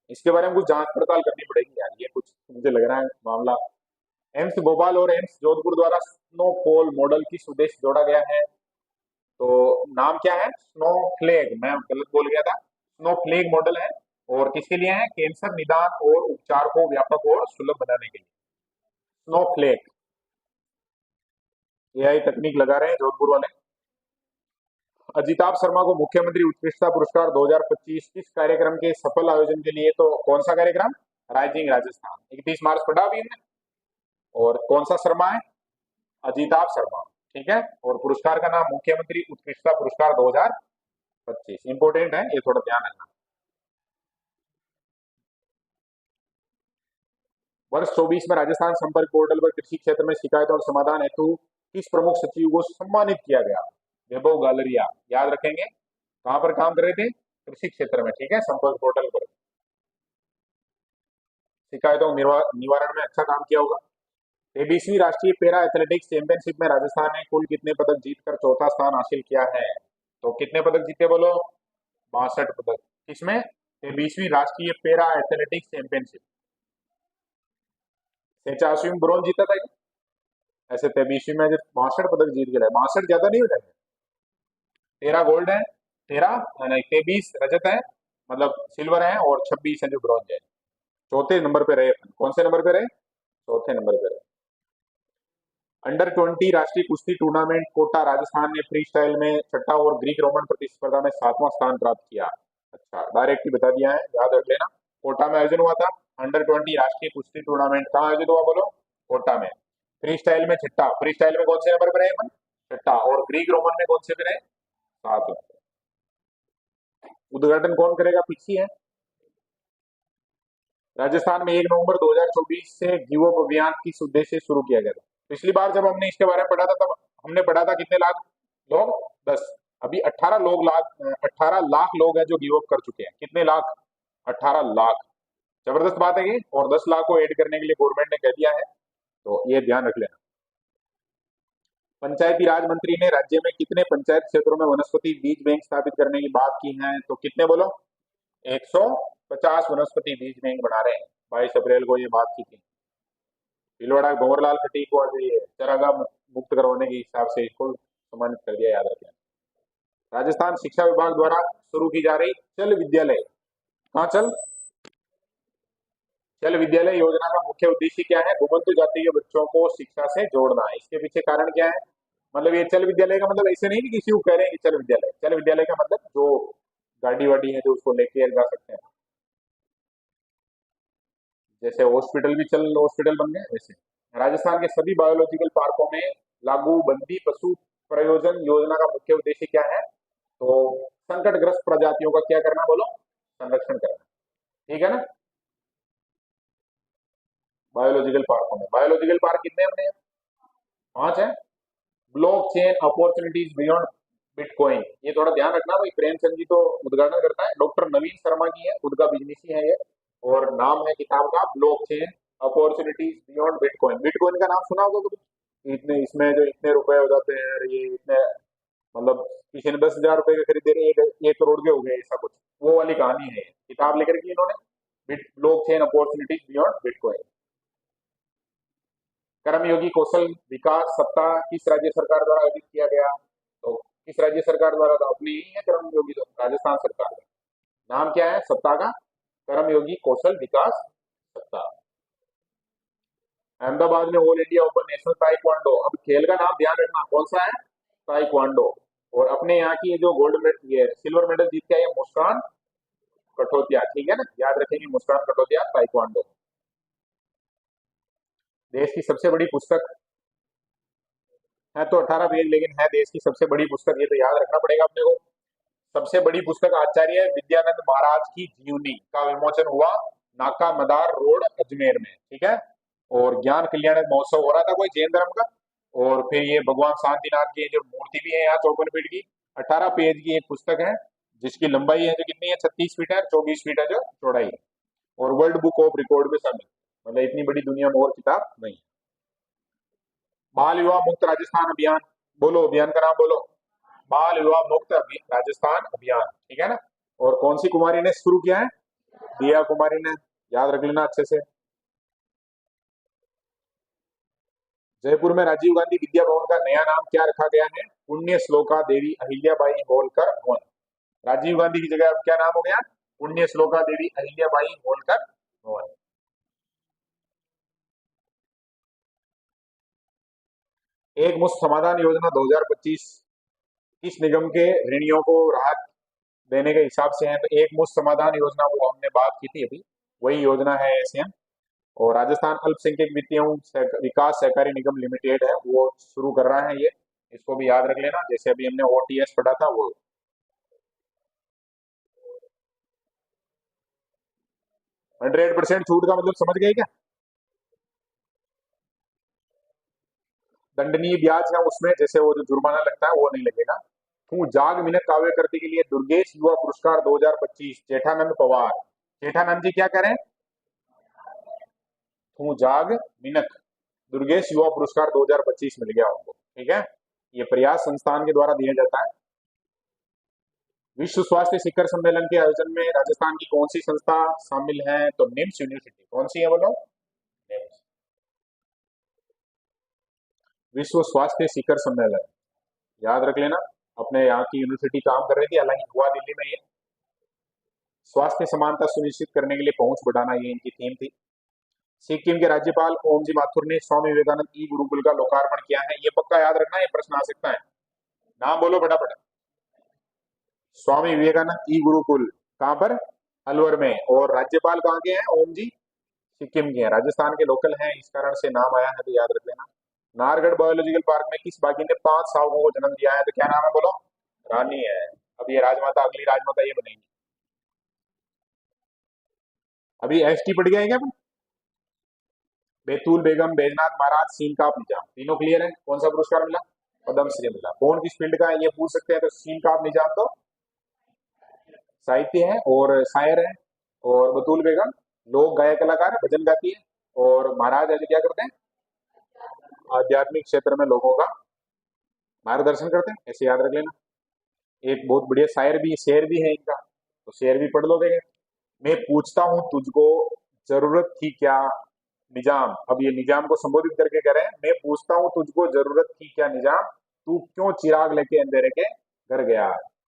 इसके बारे में कुछ जांच पड़ताल करनी पड़ेगी यार, ये कुछ मुझे लग रहा है मामला। एम्स भोपाल और एम्स जोधपुर द्वारा स्नोफॉल मॉडल किस उद्देश्य जोड़ा गया है? तो नाम क्या है? स्नो फ्लेग, मैं गलत बोल गया था, स्नो फ्लेग मॉडल है। और किसके लिए है? कैंसर निदान और उपचार को व्यापक और सुलभ बनाने के लिए स्नो फ्लेग। एआई तकनीक लगा रहे हैं जोधपुर वाले। अजिताभ शर्मा को मुख्यमंत्री उत्कृष्टता पुरस्कार 2025 किस कार्यक्रम के सफल आयोजन के लिए? तो कौन सा कार्यक्रम? राइजिंग राजस्थान, 31 मार्च पढ़ा अभी हमने। और कौन सा शर्मा है? अजिताभ शर्मा, ठीक है। और पुरस्कार का नाम मुख्यमंत्री उत्कृष्टता पुरस्कार 2025। इंपोर्टेंट है, ये थोड़ा ध्यान रखना। वर्ष 24 में राजस्थान संपर्क पोर्टल पर कृषि क्षेत्र में शिकायतों और समाधान हेतु किस प्रमुख सचिव को सम्मानित किया गया? वैभव गालरिया, याद रखेंगे। कहां पर काम कर रहे थे? कृषि क्षेत्र में, ठीक है, संपर्क पोर्टल पर। शिकायतों निवारण में अच्छा काम किया होगा। 23वीं राष्ट्रीय पैरा एथलेटिक्स चैंपियनशिप में राजस्थान ने कुल कितने पदक जीतकर चौथा स्थान हासिल किया है? तो कितने पदक जीते बोलो? 62 पदक। किसमें? 23वीं राष्ट्रीय पैरा एथलेटिक्स चैंपियनशिप। 86वीं में ब्रॉन्ज जीता था, ऐसे 23वीं में 62 पदक जीत गए। 62 ज्यादा नहीं हो जाएगा? 13 गोल्ड है, 13 नहीं 23 रजत है, मतलब सिल्वर है, और 26 है जो ब्रॉन्ज है। चौथे नंबर पे रहे अपन। कौन से नंबर पे रहे? चौथे नंबर पे रहे। अंडर 20 राष्ट्रीय कुश्ती टूर्नामेंट कोटा राजस्थान ने फ्री स्टाइल में छठा और ग्रीक रोमन प्रतिस्पर्धा में 7वां स्थान प्राप्त किया। अच्छा, डायरेक्ट ही बता दिया है, याद रख लेना। कोटा में आयोजन हुआ था अंडर 20 राष्ट्रीय कुश्ती टूर्नामेंट। कहाँ आयोजित हुआ बोलो? कोटा में। फ्री स्टाइल में छठा, फ्री स्टाइल में कौन से नंबर पर रहे अपन? छठा। और ग्रीक रोमन में कौन से पे रहे? 7। उद्घाटन कौन करेगा? पिछी है। राजस्थान में 1 नवंबर 2024 से गिव अप अभियान किस उद्देश्य से शुरू किया गया था? पिछली बार जब हमने इसके बारे में पढ़ा था तब हमने पढ़ा था कितने लाख लोग? 10। अभी 18 लाख लोग हैं जो गिव अप कर चुके हैं। कितने लाख? 18 लाख। जबरदस्त बात है ये। और 10 लाख को ऐड करने के लिए गवर्नमेंट ने कह दिया है, तो ये ध्यान रख लेना। पंचायती राज मंत्री ने राज्य में कितने पंचायत क्षेत्रों में वनस्पति बीज बैंक स्थापित करने की बात की है? तो कितने बोलो? 150 वनस्पति बीज बैंक बना रहे हैं। 22 अप्रैल को ये बात की थी। भीलवाड़ा भंवरलाल खट्टी को आज ये चरागाह मुक्त करवाने के हिसाब से इसको सम्मानित कर दिया, याद रखें। राजस्थान शिक्षा विभाग द्वारा शुरू की जा रही चल विद्यालय, कहाँ चल विद्यालय योजना का मुख्य उद्देश्य क्या है? घुमंतु जाति के बच्चों को शिक्षा से जोड़ना है। इसके पीछे कारण क्या है? मतलब ये चल विद्यालय का मतलब ऐसे नहीं कि किसी को कह रहे हैं कि चल विद्यालय। चल विद्यालय का मतलब जो गाड़ी वाड़ी है जो उसको लेके जा सकते हैं, जैसे हॉस्पिटल भी चल हॉस्पिटल बन गए वैसे। राजस्थान के सभी बायोलॉजिकल पार्कों में लागू बंदी पशु प्रयोजन योजना का मुख्य उद्देश्य क्या है? तो संकटग्रस्त प्रजातियों का क्या करना बोलो? संरक्षण करना, ठीक है ना। बायोलॉजिकल पार्कों में, बायोलॉजिकल पार्क कितने अपने? 5 है। Block chain opportunities beyond bitcoin, ये थोड़ा ध्यान रखना भाई। प्रेमचंद जी तो उद्घाटन करता है, डॉक्टर नवीन शर्मा की है, खुद का बिजनेस ही है ये। और नाम है किताब का block chain opportunities beyond bitcoin. Bitcoin का नाम सुना होगा कभी? इतने इसमें जो इतने रुपए हो जाते हैं, और ये इतने, मतलब किसी ने 10,000 रुपए के खरीदे, एक करोड़ के हो गए, ऐसा कुछ, वो वाली कहानी है। किताब लेकर के इन्होंने, ब्लॉकचेन अपॉर्चुनिटीज बियॉन्ड बिटकॉइन। कर्मयोगी कौशल विकास सप्ताह किस राज्य सरकार द्वारा आयोजित किया गया? तो किस राज्य सरकार द्वारा? तो अपनी ही है कर्मयोगी, तो राजस्थान सरकार का। नाम क्या है सप्ताह का? कर्मयोगी कौशल विकास सप्ताह। अहमदाबाद में all India open national taekwondo, अब खेल का नाम ध्यान रखना कौन सा है? ताइक्वांडो। और अपने यहाँ की जो गोल्ड मेडल, ये सिल्वर मेडल जीत के आई है मुस्कान कटोतिया, ठीक है ना, याद रखेंगे मुस्कान कटोतिया, ताइक्वांडो। देश की सबसे बड़ी पुस्तक है तो 18 पेज, लेकिन है देश की सबसे बड़ी पुस्तक, ये तो याद रखना पड़ेगा अपने को। सबसे बड़ी पुस्तक आचार्य विद्यानंद महाराज की जीवनी का विमोचन हुआ नाका मदार रोड अजमेर में, ठीक है। और ज्ञान कल्याण महोत्सव हो रहा था कोई जैन धर्म का। और फिर ये भगवान शांतिनाथ की जो मूर्ति भी है यहाँ 54 फीट की, 18 पेज की एक पुस्तक है, जिसकी लंबाई है जो कितनी है, 36 फीट है, 24 फीट है जो चौड़ाई है। और वर्ल्ड बुक ऑफ रिकॉर्ड में शामिल, मतलब इतनी बड़ी दुनिया में और किताब नहीं। बाल विवाह मुक्त राजस्थान अभियान, बोलो अभियान का नाम बोलो। बाल विवाह मुक्त राजस्थान अभियान, ठीक है ना। और कौन सी कुमारी ने शुरू किया है? दिया कुमारी ने, याद रख लेना अच्छे से। जयपुर में राजीव गांधी विद्या भवन का नया नाम क्या रखा गया है? पुण्य श्लोका देवी अहिल्याबाई होलकर भवन। राजीव गांधी की जगह अब क्या नाम हो गया? पुण्य श्लोका देवी अहिल्याबाई होलकर भवन। एक मुश्त समाधान योजना 2025 किस निगम के ऋणियों को राहत देने के हिसाब से है? तो एक मुश्त समाधान योजना, वो हमने बात की थी अभी, वही योजना है एसएम। और राजस्थान अल्पसंख्यक वित्तीय विकास सहकारी निगम लिमिटेड है, वो शुरू कर रहा है ये, इसको भी याद रख लेना, जैसे अभी हमने ओटीएस पढ़ा था वो। 100% छूट का मतलब समझ गए क्या? दंडनीय ब्याज है उसमें, जैसे वो जो जुर्माना लगता है वो नहीं लगेगा। तू जाग मिनक काव्य कृति के लिए दुर्गेश युवा पुरस्कार 2025 जेठानंद पवार। जेठानंद जी क्या करें? तू जाग मिनक दुर्गेश युवा पुरस्कार 2025 मिल गया उनको, ठीक है। ये प्रयास संस्थान के द्वारा दिया जाता है। विश्व स्वास्थ्य शिखर सम्मेलन के आयोजन में राजस्थान की कौन सी संस्था शामिल है? तो निम्स यूनिवर्सिटी। कौन सी है बोलो? निम्स। विश्व स्वास्थ्य शिखर सम्मेलन, याद रख लेना। अपने यहाँ की यूनिवर्सिटी काम कर रही थी, हालांकि हुआ दिल्ली में ये। स्वास्थ्य समानता सुनिश्चित करने के लिए पहुंच बढ़ाना, ये इनकी थीम थी। सिक्किम के राज्यपाल ओमजी माथुर ने स्वामी विवेकानंद ई गुरुकुल का लोकार्पण किया है, ये पक्का याद रखना, ये प्रश्न आ सकता है। नाम बोलो फटाफट। स्वामी विवेकानंद ई गुरुकुल कहाँ पर? अलवर में। और राज्यपाल कहाँ के हैं? ओम जी सिक्किम के हैं, राजस्थान के लोकल हैं, इस कारण से नाम आया है, तो याद रख लेना। नाहरगढ़ बायोलॉजिकल पार्क में किस बागी ने 5 शावकों को जन्म दिया है? तो क्या नाम है बोलो? रानी है। अब ये राजमाता, अगली राजमाता ये बनेगी। अभी एसटी पड़ गया है क्या? बैतूल बेगम, बैजनाथ महाराज, सीन काप निजाम, तीनों क्लियर है। कौन सा पुरस्कार मिला? पद्म श्री मिला। कौन किस फील्ड का है ये पूछ सकते हैं, तो सीन काप निजाम तो साहित्य है और शायर है। और बतूल बेगम लोक गायक कलाकार है, भजन गाती है। और महाराज ऐसे क्या करते हैं? आध्यात्मिक क्षेत्र में लोगों का मार्गदर्शन करते हैं, ऐसे याद रख लेना। एक बहुत बढ़िया शायर भी, शेर भी है इनका, तो शेर भी पढ़ लो देंगे। मैं पूछता हूँ तुझको जरूरत थी क्या निजाम, अब ये निजाम को संबोधित करके कह रहे हैं, मैं पूछता हूँ तुझको जरूरत थी क्या निजाम, तू क्यों चिराग लेके अंधेरे के घर गया?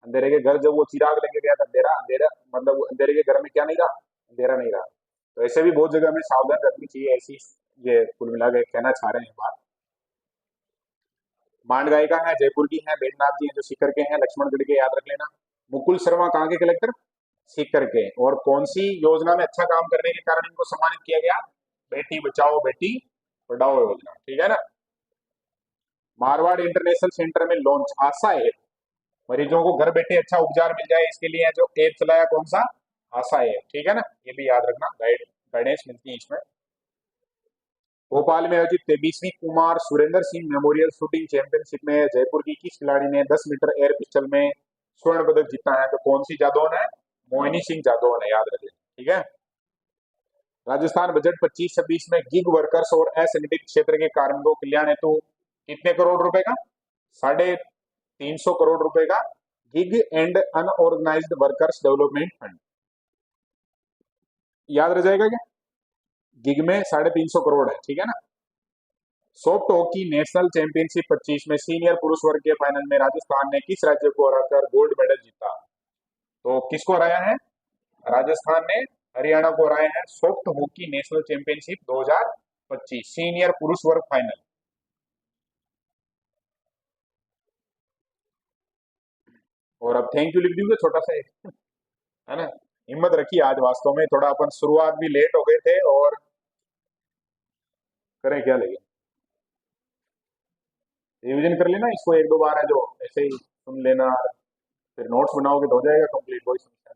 अंधेरे के घर जब वो चिराग लेके गया था, अंधेरा अंधेरा, मतलब अंधेरे के घर में क्या नहीं रहा? अंधेरा नहीं रहा। तो ऐसे भी बहुत जगह में सावधान रखनी चाहिए, ऐसी ये कुल मिला के कहना चाह रहे हैं बात। मांड गायिका है, जयपुर की है, बैजनाथ जी हैं जो सीकर के हैं, लक्ष्मणगढ़ के, याद रख लेना। मुकुल शर्मा कहाँ के कलेक्टर? सीकर के। और कौन सी योजना में अच्छा काम करने के कारण इनको सम्मानित किया गया? बेटी बचाओ बेटी पढ़ाओ योजना, ठीक है ना। मारवाड़ इंटरनेशनल सेंटर में लॉन्च आशा ऐप, मरीजों को घर बैठे अच्छा उपचार मिल जाए इसके लिए जो ऐप चलाया, कौन सा? आशा ऐप, ठीक है ना, ये भी याद रखना, गाइडेंस मिलती है इसमें। भोपाल में आयोजित 23वीं Kumar Surendra Singh memorial shooting championship में जयपुर की किस खिलाड़ी ने 10 मीटर एयर पिस्टल में स्वर्ण पदक जीता है? तो कौन सी जादौन है? मोहिनी सिंह जादौन है, याद रखें, ठीक है। राजस्थान बजट 25-26 में गिग वर्कर्स और असंगठित क्षेत्र के कार्मिकों कल्याण हेतु कितने करोड़ रुपए का? 350 करोड़ रुपए का gig and unorganised workers development fund. याद रह जाएगा क्या? गिग में 350 करोड़ है, ठीक है ना। सॉफ्ट हॉकी नेशनल चैंपियनशिप 25 में सीनियर पुरुष वर्ग के फाइनल में राजस्थान ने किस राज्य को हराकर गोल्ड मेडल जीता? तो किसको हराया है? राजस्थान ने हरियाणा को हराया है soft hockey national championship 2025 senior पुरुष वर्ग फाइनल। और अब थैंक यू लिख दूंगे छोटा सा एक, है ना। हिम्मत रखी आज, वास्तव में थोड़ा अपन शुरुआत भी लेट हो गए थे, और करें क्या, लेकिन रिवीजन कर लेना इसको एक दो बार है जो, ऐसे ही सुन लेना, फिर नोट्स बनाओगे तो हो जाएगा कंप्लीट, कोई समस्या